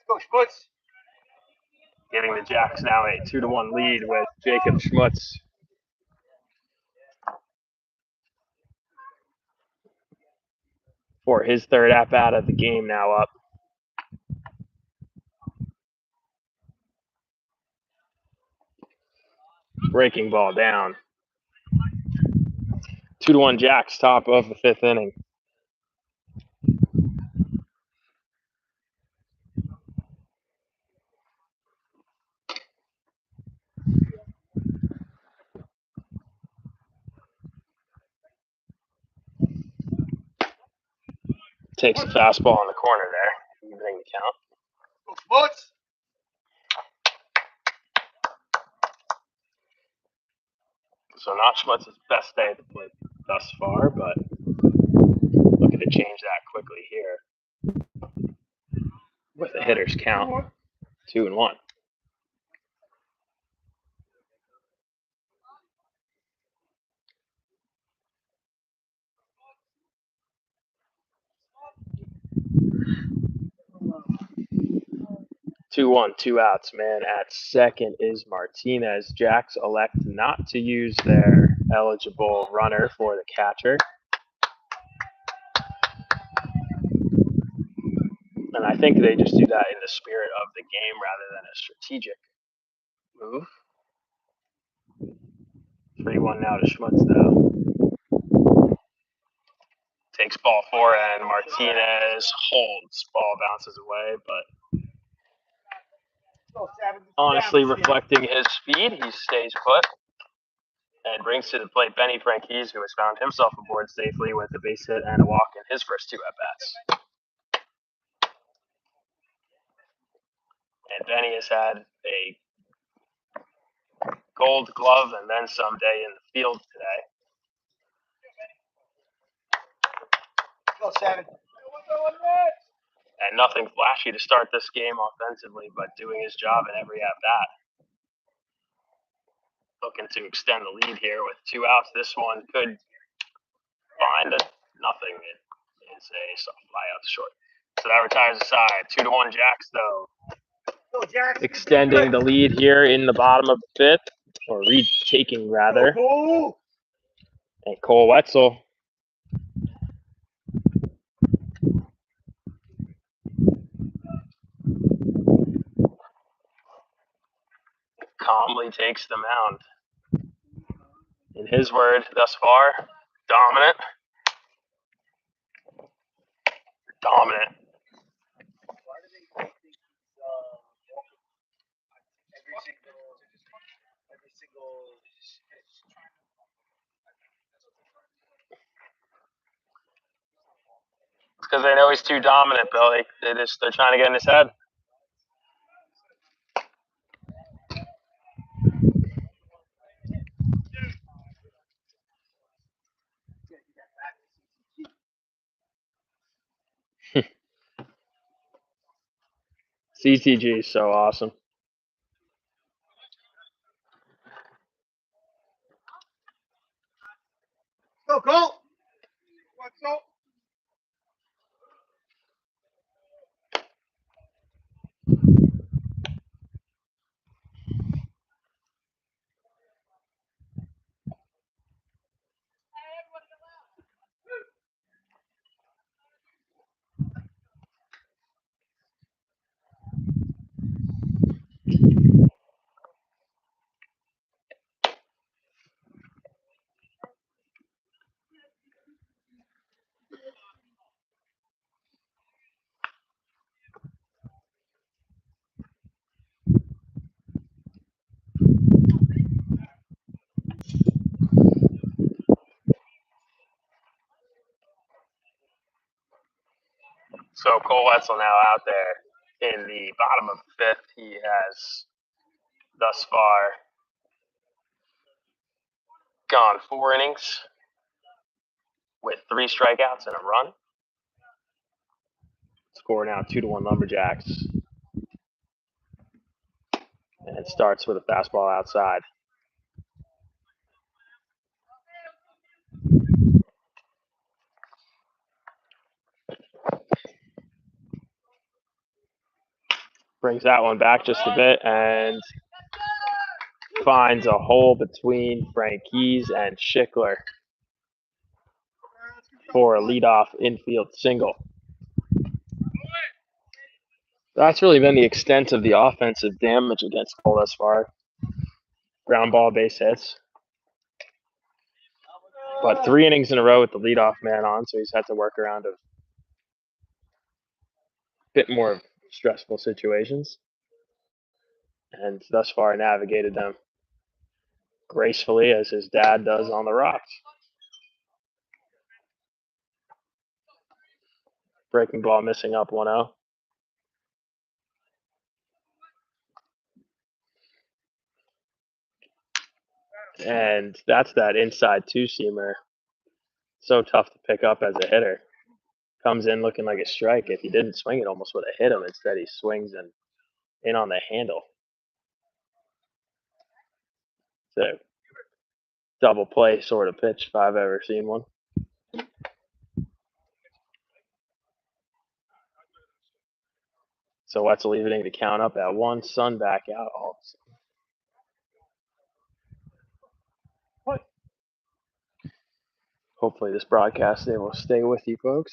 Let's go, Schmutz. Giving the Jacks now a 2-1 lead with Jacob Schmutz. For his third at-bat of the game now up. Breaking ball down. 2-1 Jacks, top of the 5th inning. Takes a fastball in the corner there, evening the count. Go, Schmutz. So not Schmutz's best day at the plate thus far, but looking to change that quickly here. With the hitters count, 2-1. Two one, 2 outs. Man at second is Martinez. Jacks elect not to use their eligible runner for the catcher. And I think they just do that in the spirit of the game rather than a strategic move. 3-1 now to Schmutz, though. Takes ball 4, and Martinez holds. Ball bounces away, but honestly reflecting his speed, he stays put and brings to the plate Benny Franquise, who has found himself aboard safely with a base hit and a walk in his first 2 at-bats. And Benny has had a gold glove and then some day in the field today. Go, 7. And nothing flashy to start this game offensively, but doing his job in every at-bat. Looking to extend the lead here with 2 outs. This one could find nothing. It is a soft fly out short. So that retires the side. 2-1 Jacks, though. extending the lead here in the bottom of the fifth, or retaking rather. And Cole Wetzel calmly takes the mound. In his word, thus far, dominant. Dominant. Every single It's because they know he's too dominant, Bill. They're trying to get in his head. CTG is so awesome. Go, Cole. What's up? So Cole Wetzel now out there in the bottom of the fifth. He has thus far gone 4 innings with 3 strikeouts and a run. Score now 2-1 Lumberjacks. And it starts with a fastball outside. Brings that one back just a bit and finds a hole between Frankies and Schickler for a leadoff infield single. That's really been the extent of the offensive damage against Cole thus far. Ground ball, base hits. But 3 innings in a row with the leadoff man on, so he's had to work around a bit more stressful situations. And thus far navigated them gracefully, as his dad does on the rocks. Breaking ball missing up 1-0. And that's that inside 2-seamer. So tough to pick up as a hitter. Comes in looking like a strike. If he didn't swing, it almost would have hit him. Instead, he swings and in on the handle. It's a double play sort of pitch if I've ever seen one. So Wetzel evening to count up at 1. Sun back out all of a sudden. Hopefully this broadcast day will stay with you folks.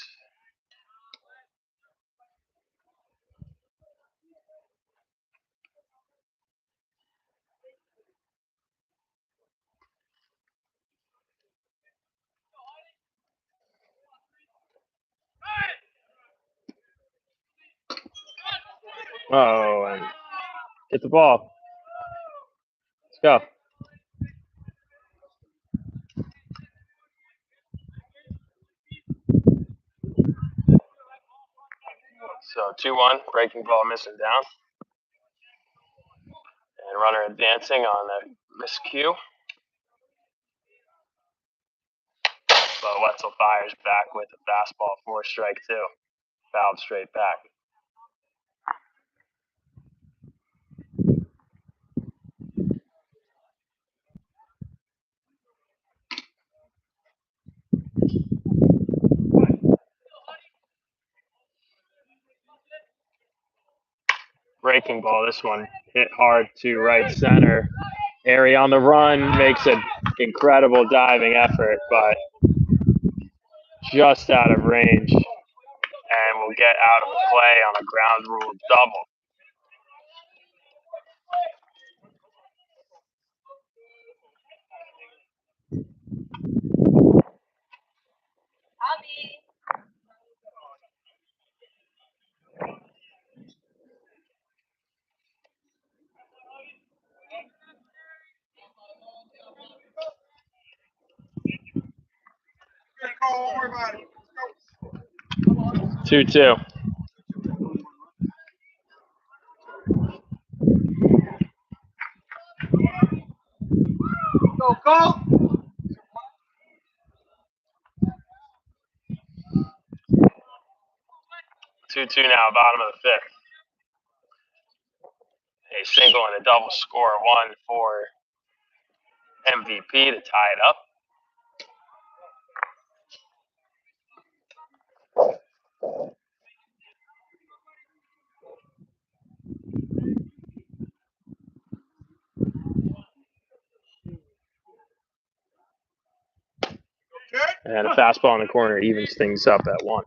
Oh, and get the ball. Let's go. So 2-1, breaking ball missing down. And runner advancing on a miscue. But Wetzel fires back with a fastball for strike 2. Fouled straight back. breaking ball. This one hit hard to right center. Airy on the run makes an incredible diving effort, but just out of range, and will get out of play on a ground rule double. Good call, don't worry about it. 2-2. Go, go! 2-2 now, bottom of the fifth. A single and a double score, one for MVP to tie it up. And a fastball in the corner evens things up at 1.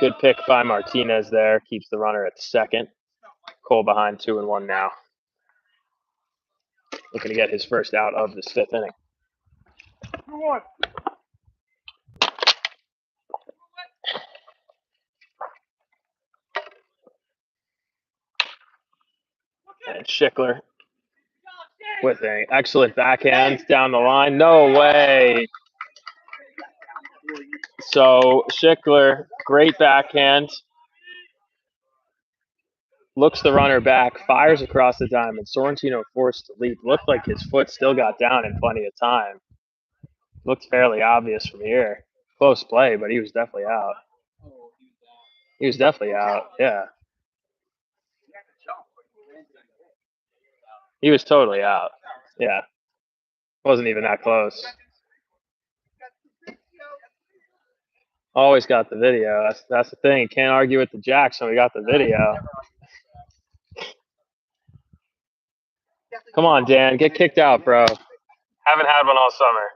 Good pick by Martinez there. Keeps the runner at second. Cole behind 2-1 now. Looking to get his first out of this fifth inning. And Schickler with an excellent backhand down the line. No way. So Schickler, great backhand. Looks the runner back, fires across the diamond. Sorrentino forced to leap. Looked like his foot still got down in plenty of time. Looked fairly obvious from here. Close play, but he was definitely out. He was definitely out, yeah. He was totally out, yeah. Wasn't even that close. Always got the video. That's the thing. You can't argue with the Jacks when we got the video. Come on, Dan. Get kicked out, bro. Haven't had one all summer.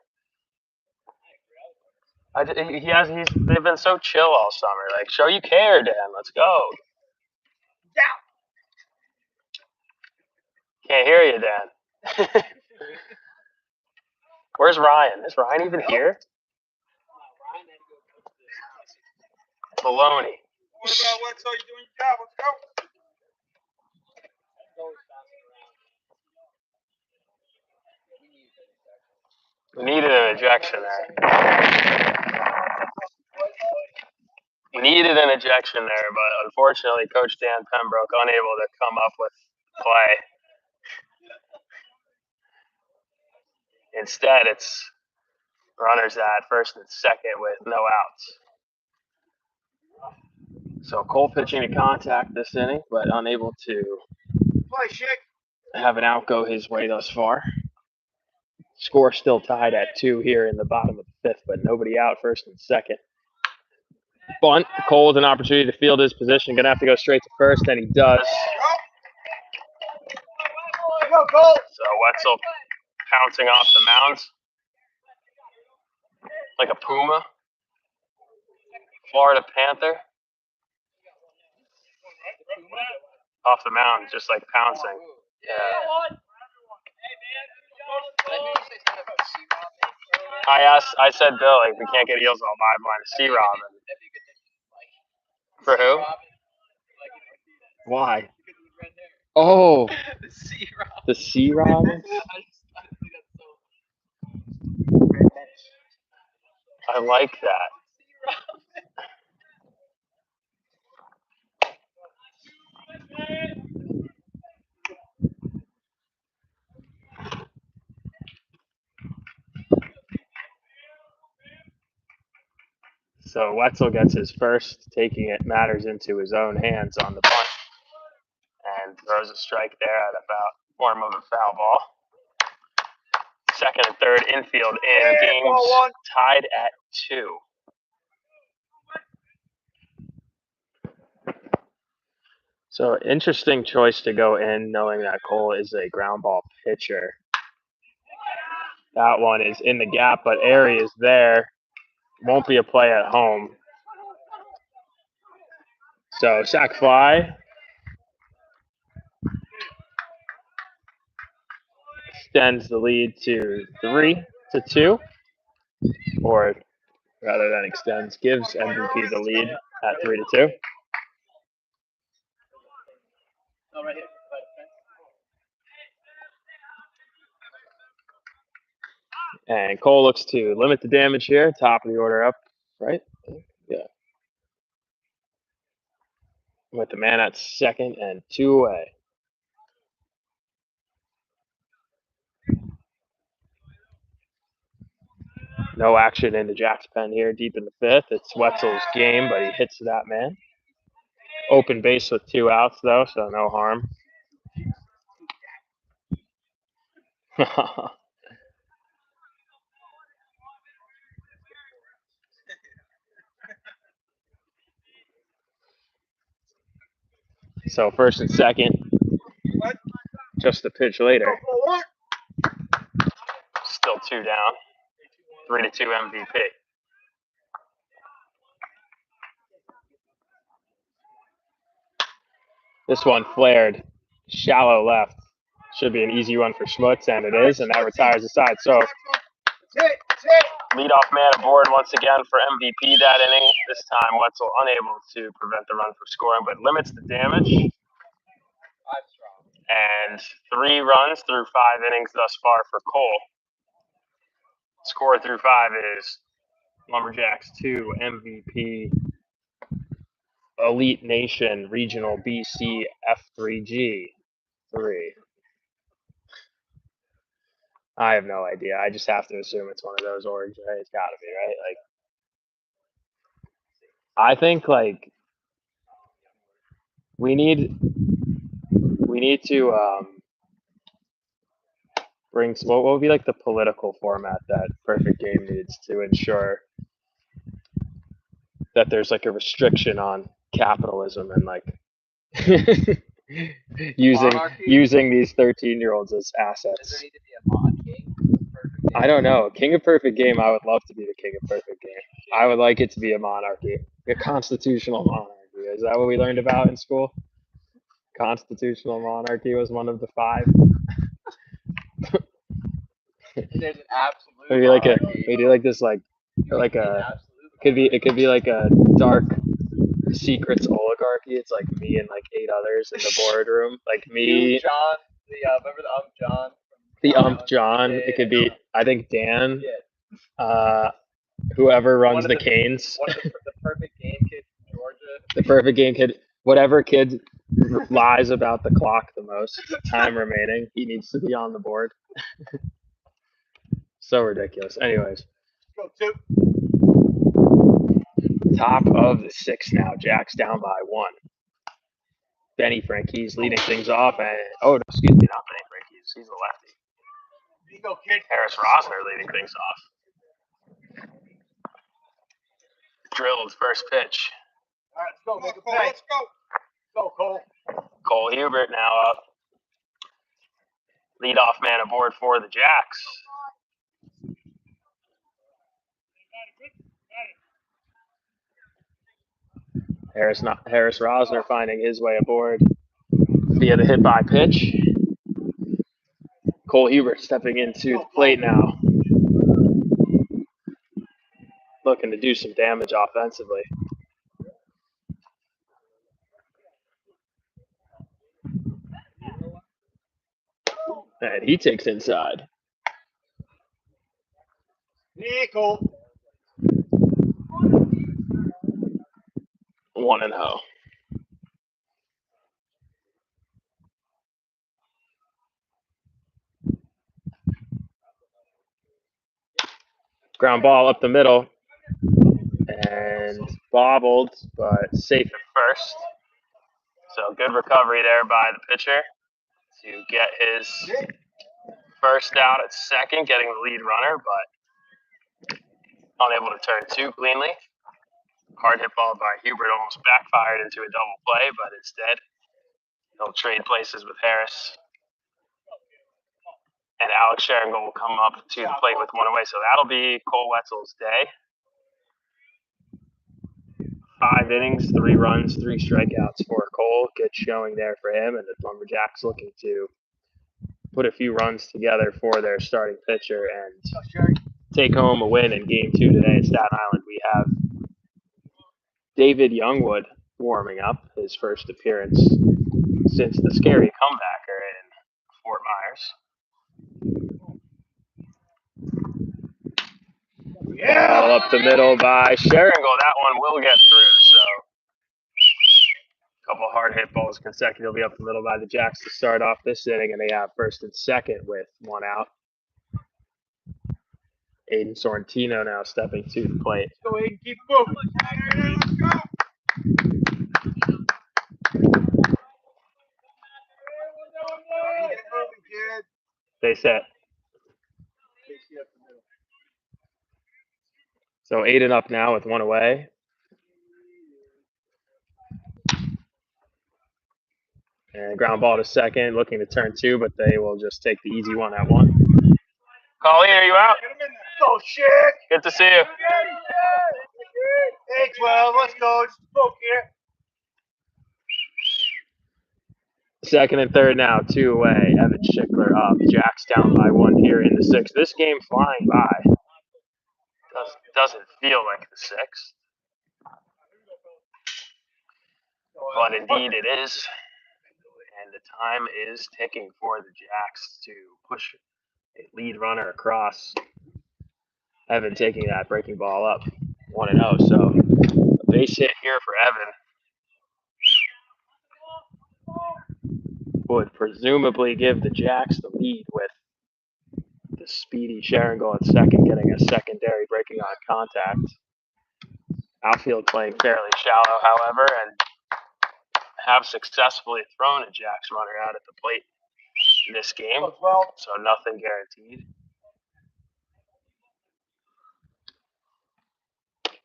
They've been so chill all summer. Like, show you care, Dan. Let's go. Can't hear you, Dan. Where's Ryan? Is Ryan even here? Baloney. What about what's all you doing your job? Let's go. We needed an ejection there. We needed an ejection there, but unfortunately, Coach Dan Pembroke unable to come up with play. Instead, it's runners at first and second with no outs. So Cole pitching to contact this inning, but unable to have an out go his way thus far. Score still tied at 2 here in the bottom of the fifth, but nobody out first and second. Bunt. Cole with an opportunity to field his position. Going to have to go straight to first, and he does. So Wetzel pouncing off the mound like a puma. Florida Panther. Off the mound, just like pouncing. Yeah. I said, Bill, like, we can't get eels all live line to see Robin. For who? Why? Oh, the sea robin. I like that. So Wetzel gets his first, taking it matters into his own hands on the bunt, and throws a strike there at about form of a foul ball. Second and third infield, and game's tied at 2. So interesting choice to go in, knowing that Cole is a ground ball pitcher. That one is in the gap, but Airy is there. Won't be a play at home. So sac fly. Extends the lead to 3-2, or rather than extends, gives MVP the lead at 3-2. And Cole looks to limit the damage here. Top of the order up, right? Yeah. With the man at second and 2 away. No action in the Jack's pen here, deep in the 5th. It's Wetzel's game, but he hits that man. Open base with 2 outs, though, so no harm. So first and second, just a pitch later. Still 2 down. 3-2 MVP. This one flared, shallow left. Should be an easy one for Schmutz, and it is, and that retires the side. So leadoff man aboard once again for MVP that inning. This time Wetzel unable to prevent the run from scoring, but limits the damage. And 3 runs through 5 innings thus far for Cole. Score through 5 is Lumberjacks 2, MVP, Elite Nation, Regional BC, F3G 3. I have no idea. I just have to assume it's one of those orgs, right? It's got to be, right? Like, I think like we need to bring some, what would be like the political format that Perfect Game needs to ensure that there's like a restriction on capitalism and like using these 13-year-olds as assets. Does there need to be a mod king? I don't know. King of Perfect Game, I would love to be the King of Perfect Game. I would like it to be a monarchy, a constitutional monarchy. Is that what we learned about in school? Constitutional monarchy was one of the 5. There's an absolute Maybe like monarchy. maybe like this like a it could be like a dark secrets oligarchy. It's like me and like 8 others in the boardroom. Like me, You, John, remember the John? the John. It could be, I think, Dan. Whoever runs the Canes. One of the perfect game kid from Georgia. The perfect game kid. Whatever kid lies about the clock the most time remaining, he needs to be on the board. So ridiculous. Anyways. Go 2. Top of the 6th now. Jack's down by 1. Benny Frankie's leading things off, and excuse me, not Benny Frankie's. He's the lefty. There you go, kid. Harris Rosner leading things off. Drilled first pitch. All right, let's go. Make a play. Let's go. Go, Cole. Cole Hubert now up. Leadoff man aboard for the Jacks. Harris Rosner finding his way aboard via the hit by pitch. Cole Hubert stepping into the plate now. Looking to do some damage offensively. And he takes inside. Yeah, Cole. 1-0. Ground ball up the middle. And bobbled, but safe at first. So good recovery there by the pitcher. to get his first out at second, getting the lead runner, but unable to turn two cleanly. Hard hit ball by Hubert almost backfired into a double play, but instead he'll trade places with Harris. And Alex Sharingold will come up to the plate with one away. So that'll be Cole Wetzel's day. 5 innings, 3 runs, 3 strikeouts for Cole. Good showing there for him. And the Lumberjacks looking to put a few runs together for their starting pitcher and take home a win in Game 2 today at Staten Island. We have David Youngwood warming up, his first appearance since the scary comebacker in Fort Myers. Ball up the middle by Sharingold. That one will get through. So a couple hard hit balls consecutively up the middle by the Jacks to start off this inning, and they have first and second with one out. Aiden Sorrentino now stepping to the plate. Let's go, Aiden. Keep moving. Let's go. They set. So Aiden up now with one away. And ground ball to second, looking to turn two, but they will just take the easy one at one. Colleen, are you out? Go, shit. Good to see you. Hey, 12, let's go. Just poke here. Second and third now, 2 away. Evan Schickler up. Jacks down by 1 here in the 6th. This game flying by. Doesn't feel like the 6th. But indeed it is. And the time is ticking for the Jacks to push a lead runner across. Evan taking that breaking ball up 1-0. So a base hit here for Evan would presumably give the Jacks the lead with the speedy Sharingold at second, getting a secondary breaking on contact. Outfield playing fairly shallow, however, and have successfully thrown a Jacks runner out at the plate this game, so nothing guaranteed.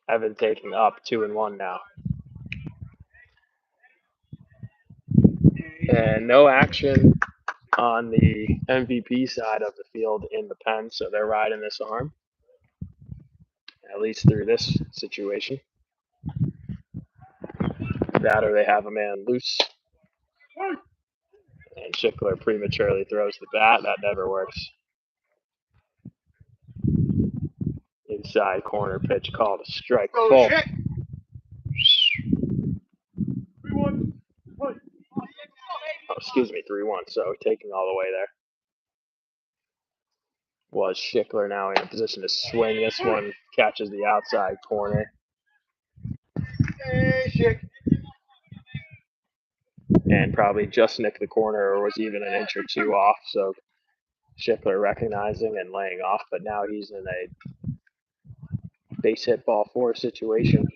Evan taking up 2-1 now. And no action on the MVP side of the field in the pen, so they're riding this arm, at least through this situation. That or they have a man loose. And Schickler prematurely throws the bat. That never works. Inside corner pitch called a strike. Full. Oh, excuse me, 3-1. So taking all the way there. Was Schickler now in a position to swing. This one catches the outside corner. And probably just nicked the corner or was even an inch or two off. So Schickler recognizing and laying off, but now he's in a base hit ball 4 situation.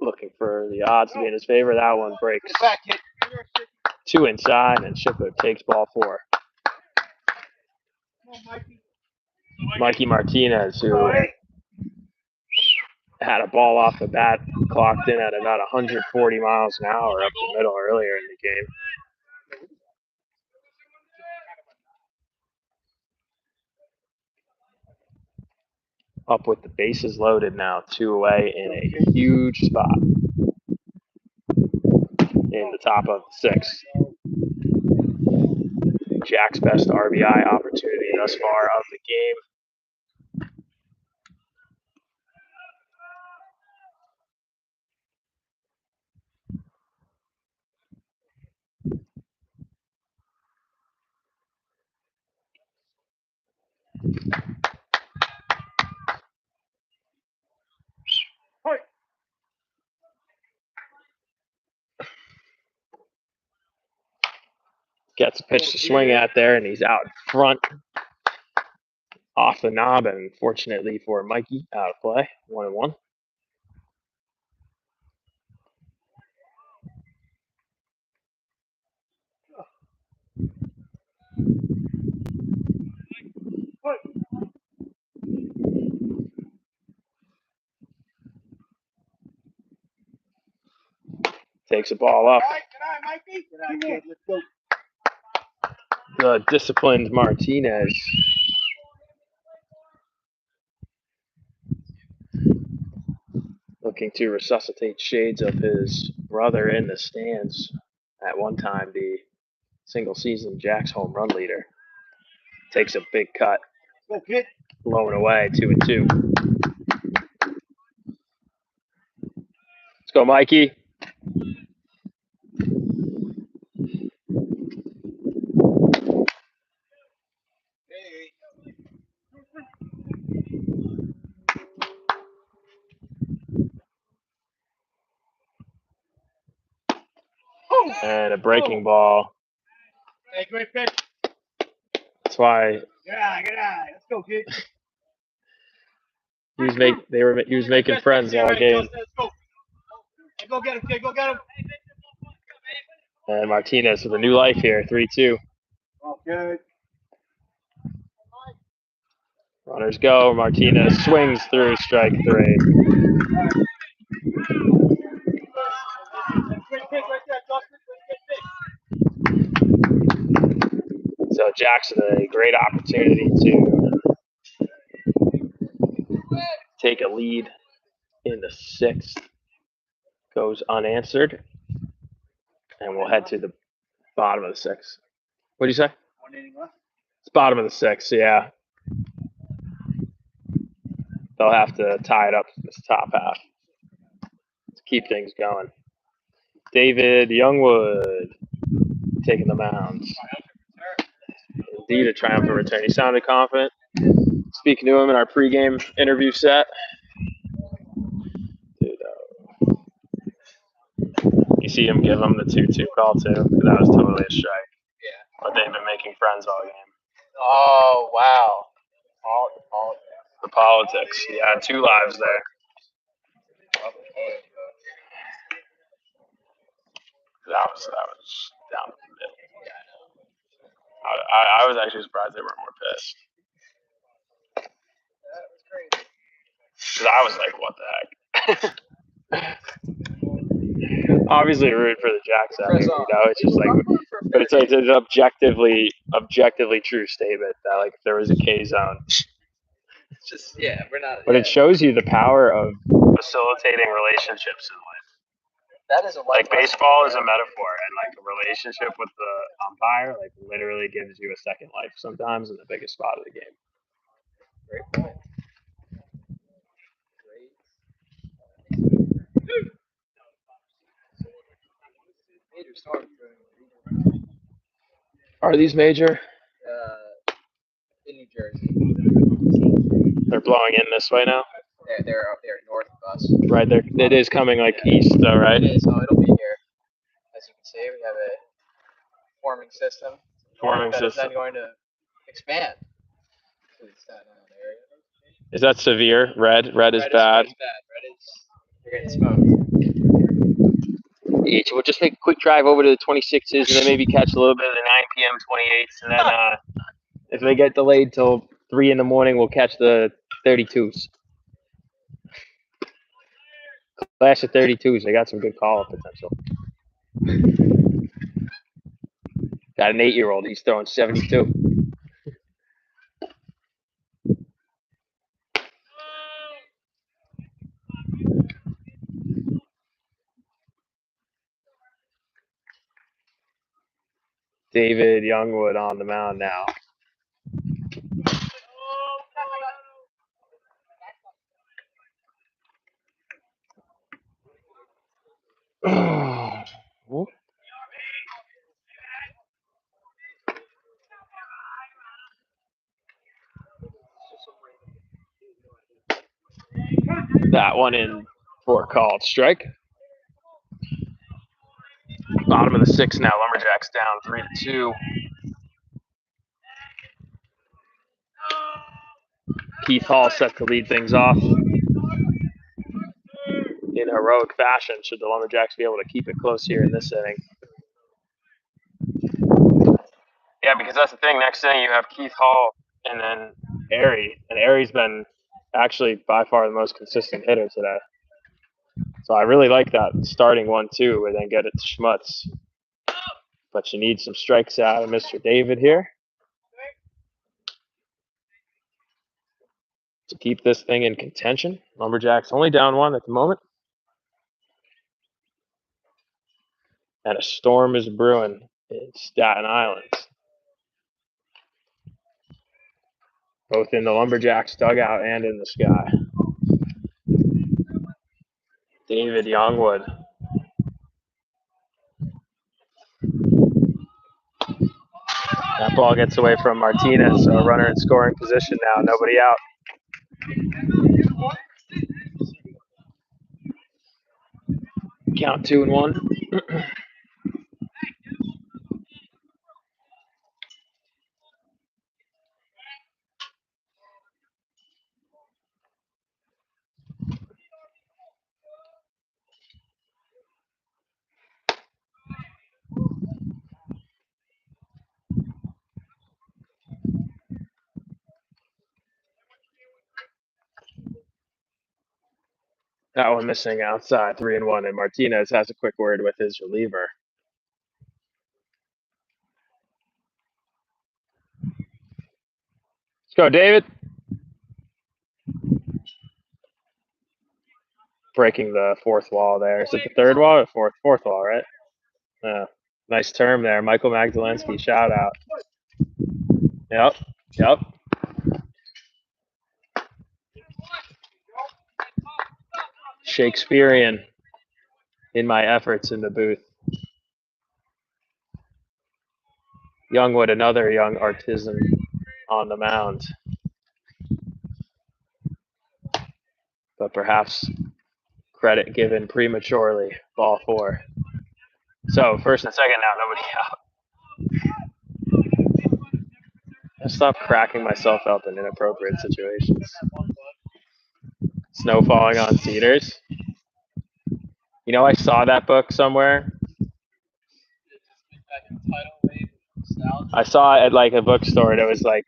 Looking for the odds to be in his favor. That one breaks 2 inside, and Schickler takes ball 4. Mikey Martinez, who had a ball off the bat, clocked in at about 140 miles an hour up the middle earlier in the game. Up with the bases loaded now, 2 away in a huge spot in the top of the 6th. Jack's best RBI opportunity thus far of the game. Gets a pitch to swing at there, and he's out in front off the knob, and fortunately for Mikey, out of play, 1-1. Takes the ball up. Good night, kid. Let's go. The disciplined Martinez. Looking to resuscitate shades of his brother in the stands. At one time, the single season Jacks home run leader. Takes a big cut. Go, kid. Blowing away, 2-2. Let's go, Mikey. Hey. And a breaking ball. Hey, great pitch. That's why Good eye. Let's go, kid. he was making friends all game. Let's go. Hey, go get him, kid. Go get him. And Martinez with a new life here, 3-2. Oh, good. Runners go. Martinez swings through strike 3. Great pitch right there, Justin. Great pitch. So Jackson a great opportunity to take a lead in the 6th. Goes unanswered. And we'll head to the bottom of the 6th. What do you say? 1 inning left. It's bottom of the 6th, yeah. They'll have to tie it up in this top half to keep things going. David Youngwood taking the mound. Indeed, a triumphant return. He sounded confident. Speaking to him in our pregame interview set. Dude, you see him give him the 2-2 call, too. That was totally a strike. Yeah. But they've been making friends all game. Oh, wow. The politics. Yeah, 2 lives there. That was down the middle. I was actually surprised they weren't more pissed. That was crazy. Because I was like, what the heck? Obviously rooting for the Jacks out here, it's just like, but it's an objectively true statement that like if there was a K zone. It's just, yeah, we're not. But it shows you the power of facilitating relationships in life. That is a Like baseball is a metaphor, and like a relationship with the umpire, like literally gives you a second life sometimes in the biggest spot of the game. Great point. Major storm. Are these major? In New Jersey. They're blowing in this way now. They're up there north of us. Right there, it is coming like east, though, right? It is. Oh, it'll be here. As you can see, we have a forming system. That is then going to expand to the Staten Island area. Is that severe? Red is bad. Red is you're getting smoked. We'll just make a quick drive over to the 26s and then maybe catch a little bit of the 9 p.m. 28s. And then if they get delayed till 3 in the morning, we'll catch the 32s. Clash of 32s. They got some good call-up potential. Got an 8-year-old. He's throwing 72. David Youngwood on the mound now. That one in for a called strike. Bottom of the 6th now. Lumberjacks down 3-2. Keith Hall set to lead things off in heroic fashion. Should the Lumberjacks be able to keep it close here in this inning? Yeah, because that's the thing. Next inning you have Keith Hall and then Airy, and Airy's been actually by far the most consistent hitter today. So I really like that starting 1-2 and then get it to Schmutz. But you need some strikes out of Mr. David here to keep this thing in contention. Lumberjacks only down 1 at the moment. And a storm is brewing in Staten Island. Both in the Lumberjacks dugout and in the sky. David Youngwood. That ball gets away from Martinez, so a runner in scoring position now, nobody out. Count 2-1. That one missing outside, 3-1, and Martinez has a quick word with his reliever. Let's go, David. Breaking the fourth wall there. Is it the third wall or fourth wall, right? Yeah. Nice term there. Michael Magdalensky, shout out. Yep. Shakespearean in my efforts in the booth. Youngwood, another young artisan on the mound. But perhaps credit given prematurely. Ball 4. So first and second now, nobody out. I stop cracking myself up in inappropriate situations. Snow falling on cedars. You know, I saw that book somewhere. I saw it at like a bookstore, and it was like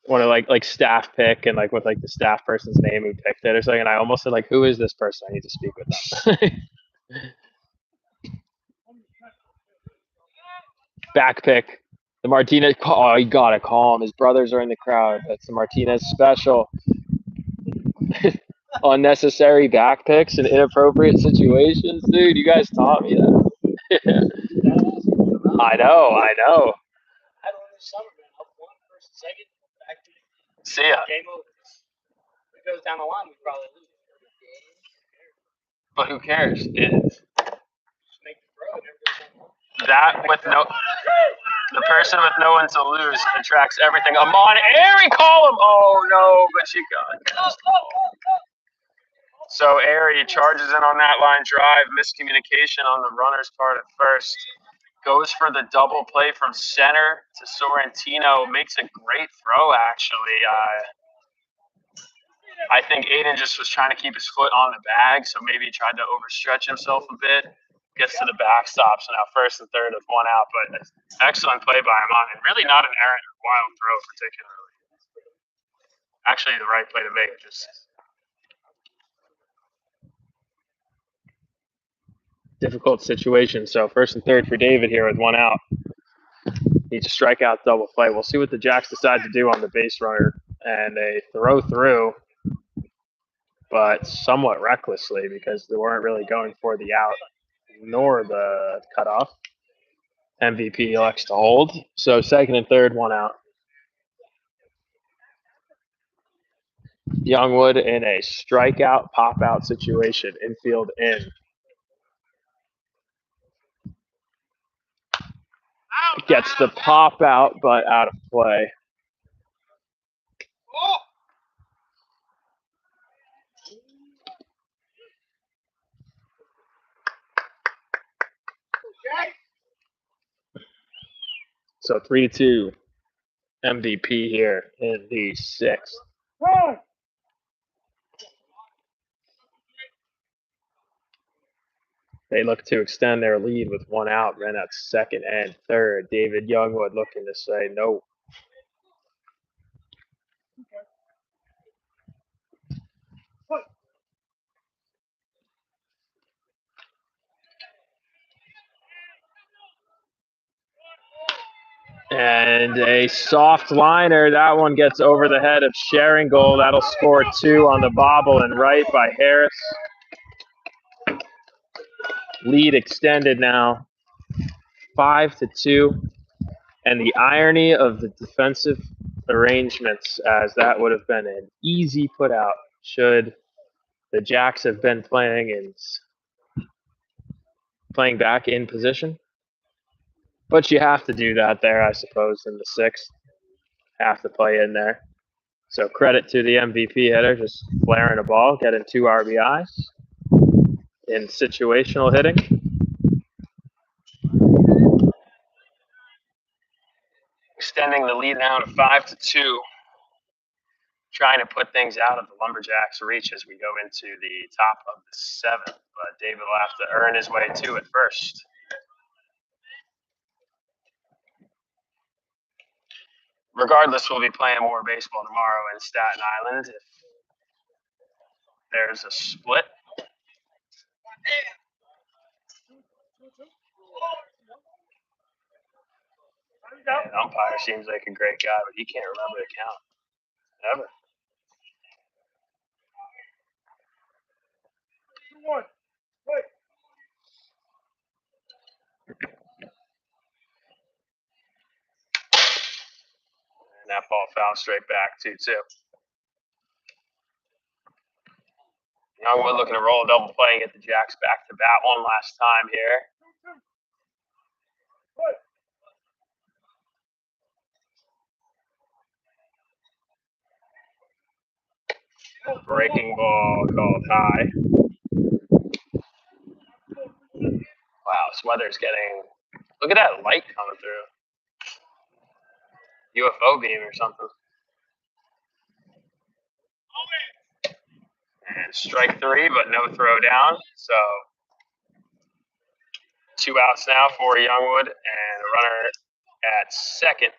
one of like staff pick and like with like the staff person's name who picked it or something. And I almost said like, who is this person? I need to speak with them. Back pick. The Martinez. Oh, you gotta call him. His brothers are in the crowd. That's the Martinez special. Unnecessary back picks in inappropriate situations, dude. You guys taught me that. I know. I had one this summer, man. Up 1, first, second, back to See ya. game over. If it goes down the line, we probably lose. But who cares? Just make the throw. That with no, the person with no one to lose attracts everything. Amon Airy, call him. Oh no, but you got it. So Airy charges in on that line drive. Miscommunication on the runner's part at first. Goes for the double play from center to Sorrentino. Makes a great throw, actually. I think Aiden just was trying to keep his foot on the bag, so maybe he tried to overstretch himself a bit. Gets to the backstop, so now first and third with 1 out, but excellent play by Amon, and really not an errant or wild throw particularly. Actually, the right play to make. Just difficult situation. So first and third for David here with 1 out. Needs a strikeout double play. We'll see what the Jacks decide to do on the base runner, and they throw through, but somewhat recklessly because they weren't really going for the out nor the cutoff. MVP elects to hold. So second and third, 1 out. Youngwood in a strikeout, pop-out situation, infield in. Gets the pop out, but out of play. So 3-2 MVP here in the 6th. They look to extend their lead with 1 out. Ran at second and third. David Youngwood looking to say no. And a soft liner. That one gets over the head of Sharing Goal. That'll score 2 on the bobble and right by Harris. Lead extended now, 5-2. And the irony of the defensive arrangements, as that would have been an easy put out should the Jacks have been playing back in position. But you have to do that there, I suppose, in the 6th. Have to play in there. So credit to the MVP hitter, just flaring a ball, getting 2 RBIs in situational hitting. Extending the lead now to 5-2. Trying to put things out of the Lumberjacks' reach as we go into the top of the 7th. But David will have to earn his way to it first. Regardless, we'll be playing more baseball tomorrow in Staten Island if there's a split. And umpire seems like a great guy, but he can't remember the count. Ever. And that ball fouled straight back, 2-2. Youngwood looking to roll a double play and get the Jacks back to bat one last time here. Breaking ball called high. Wow, this weather's getting. Look at that light coming through. UFO beam or something. And strike 3, but no throw down. So 2 outs now for Youngwood and a runner at second.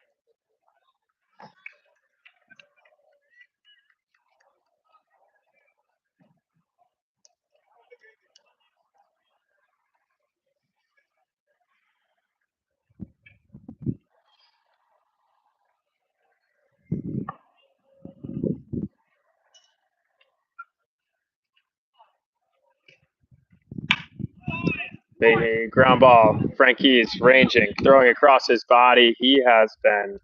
Baby, ground ball. Frankie's ranging, throwing across his body. He has been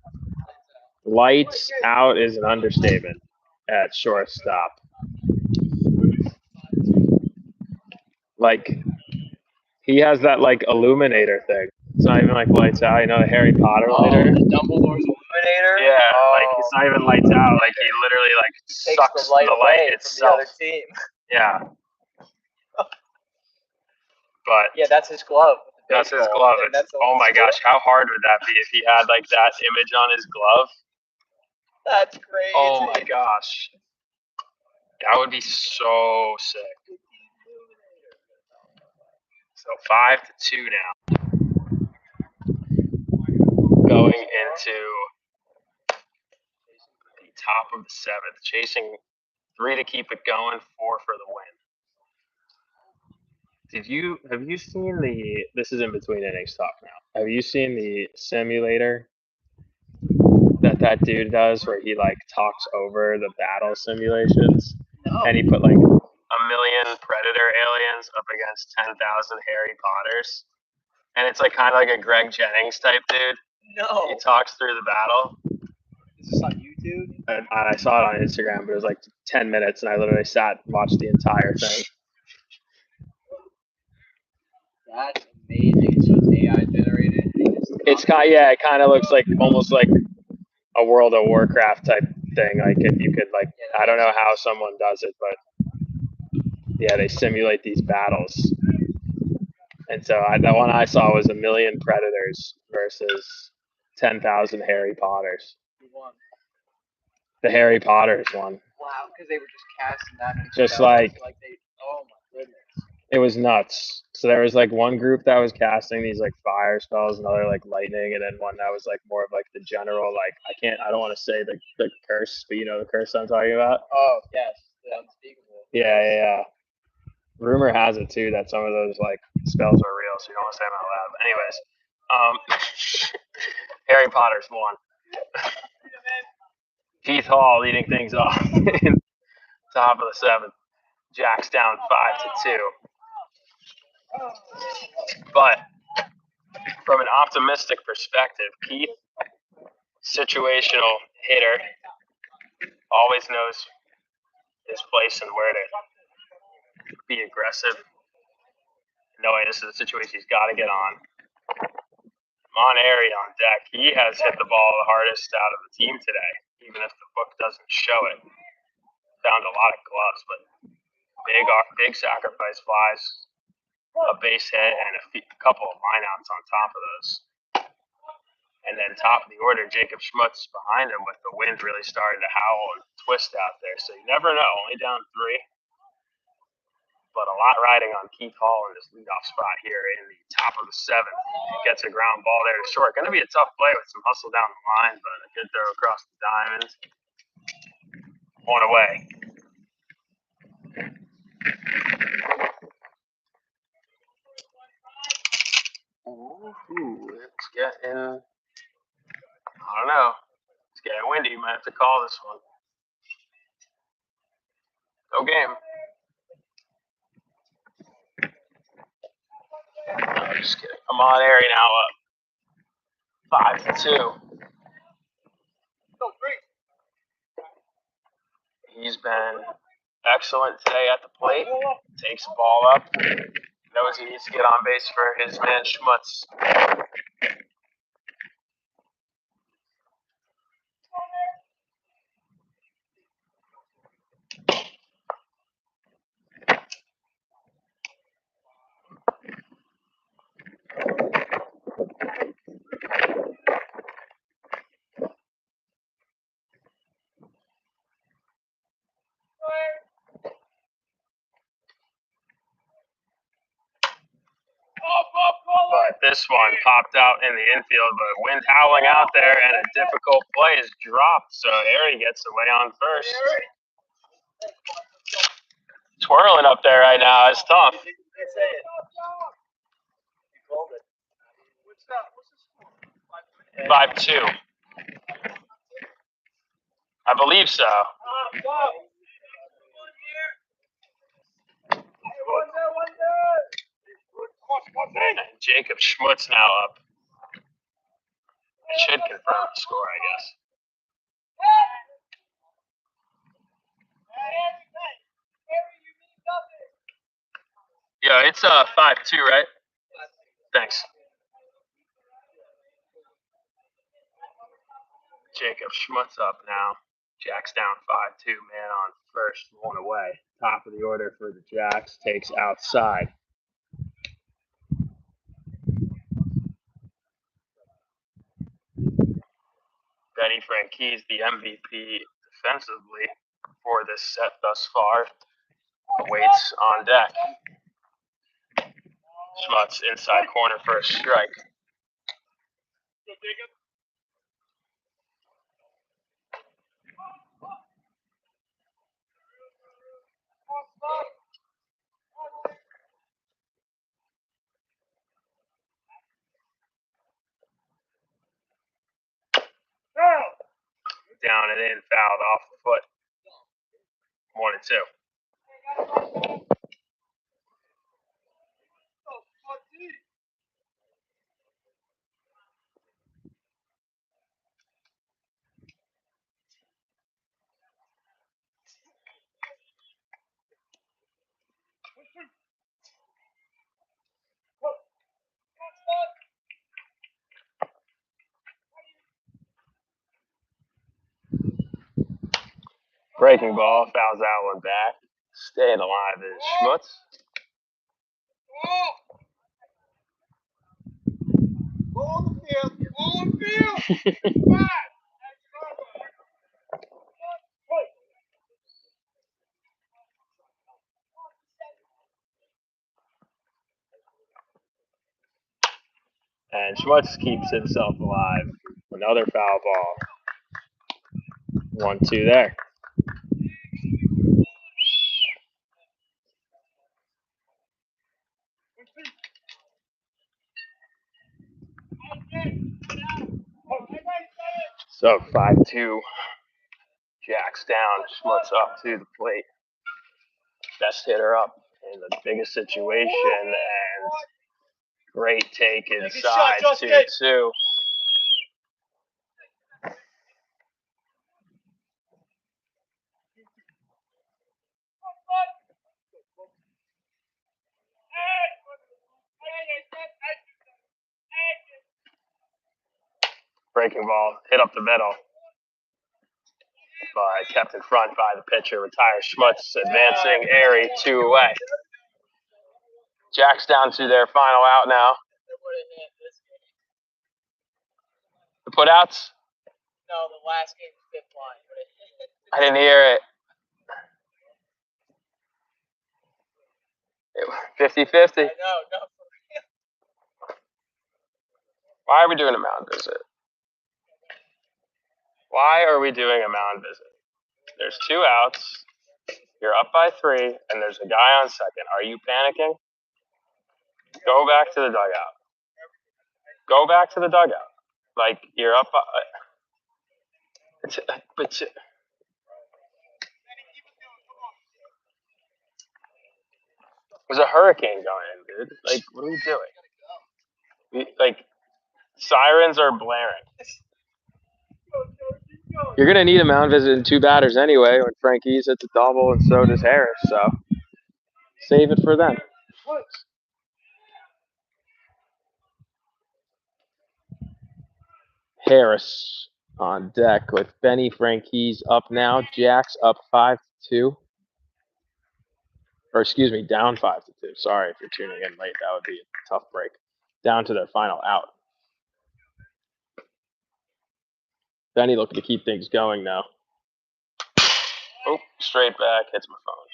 lights out is an understatement at shortstop. Like, he has that, like, illuminator thing. It's not even, like, lights out. You know, the Harry Potter lighter? The Dumbledore's illuminator? Yeah, like, it's not even lights out. Like, he literally, like, sucks the light itself. From the other team. Yeah. But yeah, that's his glove. That's his glove. Oh my gosh, how hard would that be if he had like that image on his glove? That's crazy. Oh my gosh. That would be so sick. So 5-2 now. Going into the top of the 7th. Chasing 3 to keep it going, 4 for the win. Have you seen this is in between innings talk now. Have you seen the simulator that dude does where he like talks over the battle simulations? No. And he put like 1 million predator aliens up against 10,000 Harry Potters. And it's like kind of like a Greg Jennings type dude. No. He talks through the battle. Is this on YouTube? And I saw it on Instagram, but it was like 10 minutes and I literally sat and watched the entire thing. That's amazing. So it's AI generated. It's it kind of looks like almost like a World of Warcraft type thing. Like if you could like, I don't know how someone does it, but yeah, they simulate these battles. And so the one I saw was 1 million predators versus 10,000 Harry Potters. Who won? The Harry Potters one. Wow, because they were just casting that many Just spells, like oh my goodness. It was nuts. So there was like one group that was casting these like fire spells, another like lightning, and then one that was like more of like the general like I don't want to say the curse, but you know the curse I'm talking about. Oh yes, the unspeakable. Yeah. Rumor has it too that some of those like spells are real, so you don't want to say them out loud. But anyways, Harry Potter's won. Keith Hall leading things off in top of the seventh. Jacks down 5-2. But from an optimistic perspective, Keith, situational hitter, always knows his place and where to be aggressive, knowing this is a situation he's got to get on. Moneri on deck. He has hit the ball the hardest out of the team today, even if the book doesn't show it. Found a lot of gloves, but big sacrifice flies, a base hit, and a couple of lineouts on top of those. And then top of the order, Jacob Schmutz behind him with the wind really starting to howl and twist out there. So you never know. Only down 3. But a lot riding on Keith Hall in this leadoff spot here in the top of the 7th. Gets a ground ball there to short. Going to be a tough play with some hustle down the line, but a good throw across the diamond. 1 away. Ooh, it's getting, I don't know. It's getting windy. You might have to call this one. No game. No, just kidding. Moneri now up 5-2. He's been excellent today at the plate. Takes the ball up. Knows he needs to get on base for his man Schmutz. But this one popped out in the infield, but wind howling out there, and a difficult play is dropped. So Harry gets away on first. Twirling up there right now. It's tough. 5-2. I believe so. And Jacob Schmutz now up. It should confirm the score, I guess. Yeah, it's 5-2, right? Thanks. Jacob Schmutz up now. Jacks down 5-2, man on first, 1 away. Top of the order for the Jacks, takes outside. Benny Franquise, the MVP defensively for this set thus far, waits on deck. Schmutz inside corner for a strike. Down and in, fouled off the foot. 1-2. Breaking ball, fouls that one back. Staying alive is Schmutz. And Schmutz keeps himself alive. Another foul ball. 1-2 there. So 5-2. Jacks down. Schmutz up to the plate. Best hitter up in the biggest situation, and great take inside 2-2. Breaking ball hit up the middle, but kept in front by the pitcher. Retires Schmutz, advancing Airy 2 away. Jacks down to their final out now. The putouts? No, the last game, fifth line. I didn't hear it. 50-50. No. Why are we doing a mound visit? Why are we doing a mound visit? There's 2 outs. You're up by 3, and there's a guy on second. Are you panicking? Go back to the dugout. Go back to the dugout. Like, you're up by... There's a hurricane going in, dude. Like, what are we doing? Like, sirens are blaring. You're going to need a mound visit in 2 batters anyway when Frankie's hits a double and so does Harris, so save it for them. Harris on deck with Benny. Frankie's up now. Jacks up 5-2. Or excuse me, down 5-2. Sorry if you're tuning in late. That would be a tough break. Down to their final out. Benny looking to keep things going now. Oh, straight back. Hits my phone.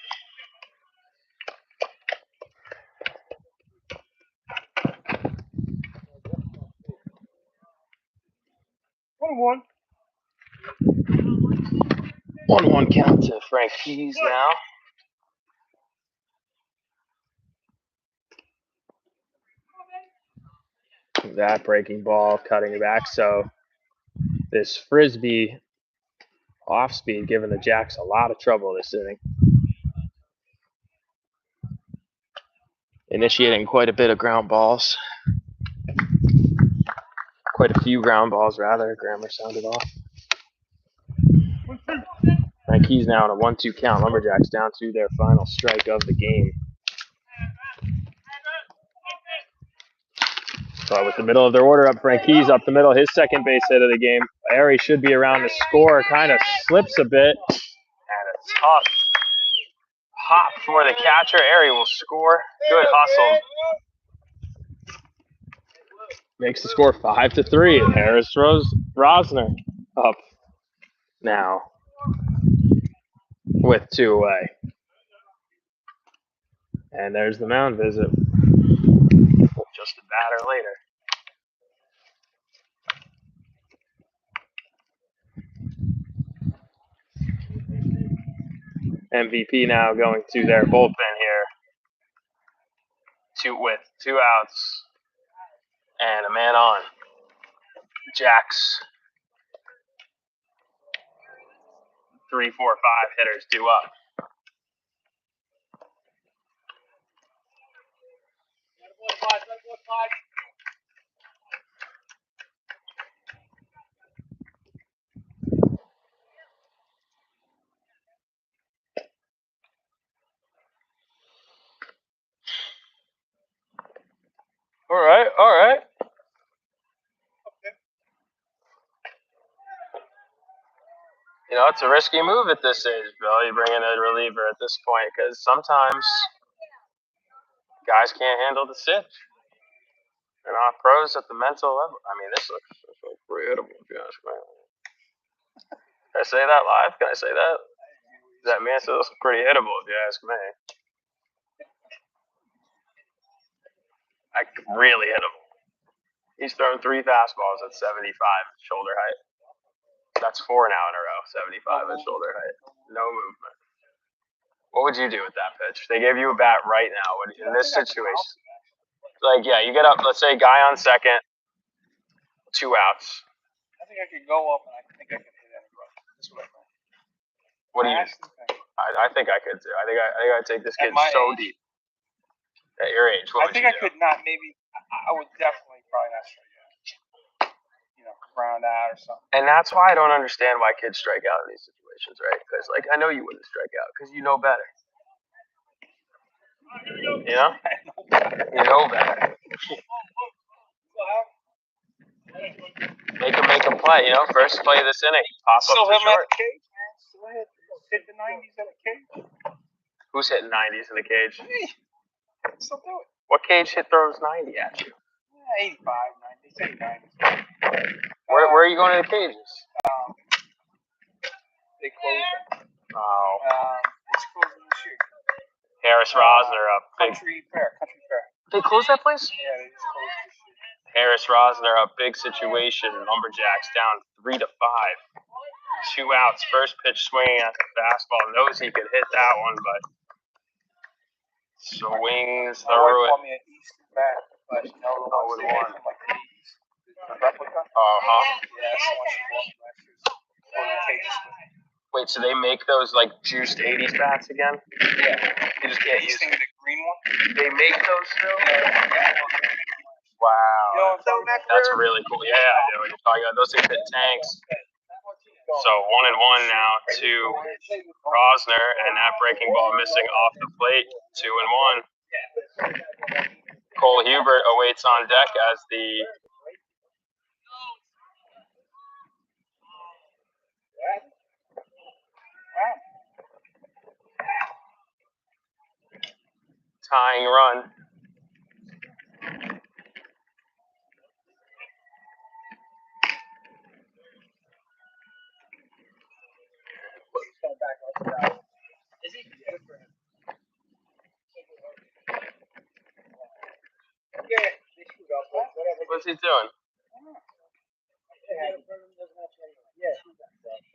One. 1-1 count to Frank Keys now. That breaking ball cutting it back. So this frisbee off speed giving the Jacks a lot of trouble this inning. Initiating quite a bit of ground balls. Quite a few ground balls, rather. Grammar sounded off. Frank Keys now on a 1-2 count. Lumberjacks down to their final strike of the game. So with the middle of their order up, Frank Keys up the middle, his second base hit of the game. Airy should be around to score, kind of slips a bit. And a tough hop for the catcher. Airy will score. Good hustle. Makes the score 5-3. And Harris throws Rosner up now with 2 away. And there's the mound visit. Just a batter later. MVP now going to their bullpen here. With 2 outs and a man on. Jacks 3, 4, 5 hitters due up. All right. You know, it's a risky move at this age, Bill. You bring in a reliever at this point because sometimes guys can't handle the sitch. They're not pros at the mental level. I mean, this looks pretty hittable, if you ask me. Can I say that live? Can I say that? That man says it's pretty hittable, if you ask me. Like, really hittable. He's thrown 3 fastballs at 75 shoulder height. That's 4 now in a row, 75 at shoulder height. No movement. What would you do with that pitch? They gave you a bat right now. In this situation, like, yeah, you get up, let's say guy on second, 2 outs. think I could go up, and I think I can hit anybody. That's what I think. What do you? That's the thing. I think I could too. I think I'd take this kid At my so age. deep. At your age, what I would think you I do? could not. Maybe I would definitely probably not strike out. You know, ground out or something. And that's why I don't understand why kids strike out in these situations, right? Because like I know you wouldn't strike out because you know better. You know? You know better. Make him play. You know, first play of this inning, pop Still up to hit him at short. the cage, man. Still hit the 90s at the cage. Who's hitting 90s in the cage? Me. Still do it. What cage hit throws 90 at you? 85, 90. They say 90s. Where are you going to the cages? They closed them. Oh, It's closing this year. Harris Rosner up big. Country Fair. They closed that place? Yeah, they just closed this year. Harris Rosner up big situation. Lumberjacks down 3-5. 2 outs. First pitch swinging at the fastball. Knows he could hit that one, but swings My wife through it. bought me an Easter bat, but you know the ones they make from like the 80s, the replica. Uh huh. Yeah, that's the one she bought me last year. For the cages. Wait, so they make those like juiced 80s bats again? Yeah. You just can't use Thing, the green one. They make those still? Yeah. Wow. You know what I'm talking about? That's really cool. Yeah, I know what you're talking about. Those things hit tanks. So 1-1 now to Rosner, and that breaking ball missing off the plate. 2-1. Cole Hubert awaits on deck as the tying run. Is he good for him? Yeah, they screwed up. Whatever. What's he doing? Yeah.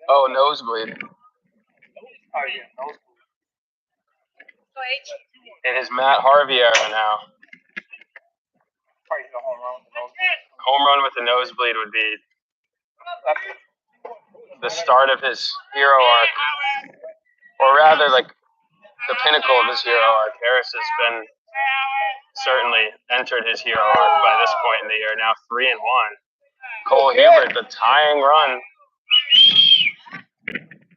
Oh, nosebleed. Oh yeah, nosebleed. In his Matt Harvey era now. Probably hit a home run with the nosebleed. Home run with a nosebleed would be the start of his hero arc. Or rather, like, the pinnacle of his hero arc. Harris has been certainly entered his hero arc by this point in the year. Now 3-1. Cole Hubert, the tying run.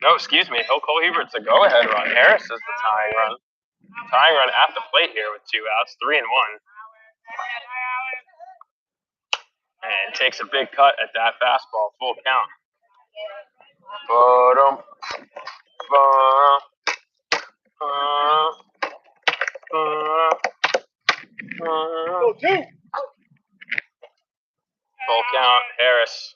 No, excuse me. Cole Hubert's the go-ahead run. Harris is the tying run. Tying run at the plate here with 2 outs, 3-1. And takes a big cut at that fastball, full count. Ba-dum, ba-dum, ba-dum. Full count, Harris.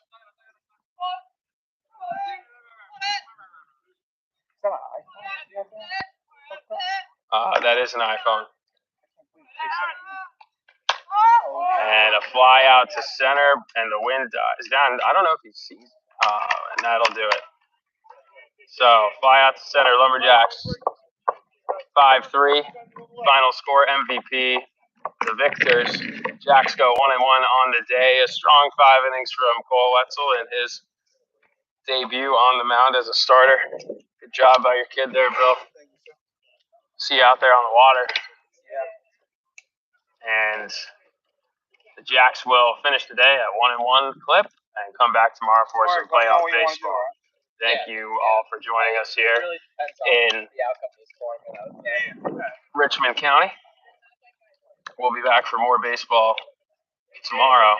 That is an iPhone. And a fly out to center, and the wind is down. I don't know if he sees. And that'll do it. So, fly out to center, Lumberjacks. 5-3. Final score, MVP. The victors. Jacks go 1-1 on the day. A strong 5 innings from Cole Wetzel in his debut on the mound as a starter. Good job by your kid there, Bill. See you out there on the water. And the Jacks will finish the day at 1-1 clip and come back tomorrow for some playoff baseball. Thank you all for joining us here in Richmond County. We'll be back for more baseball tomorrow.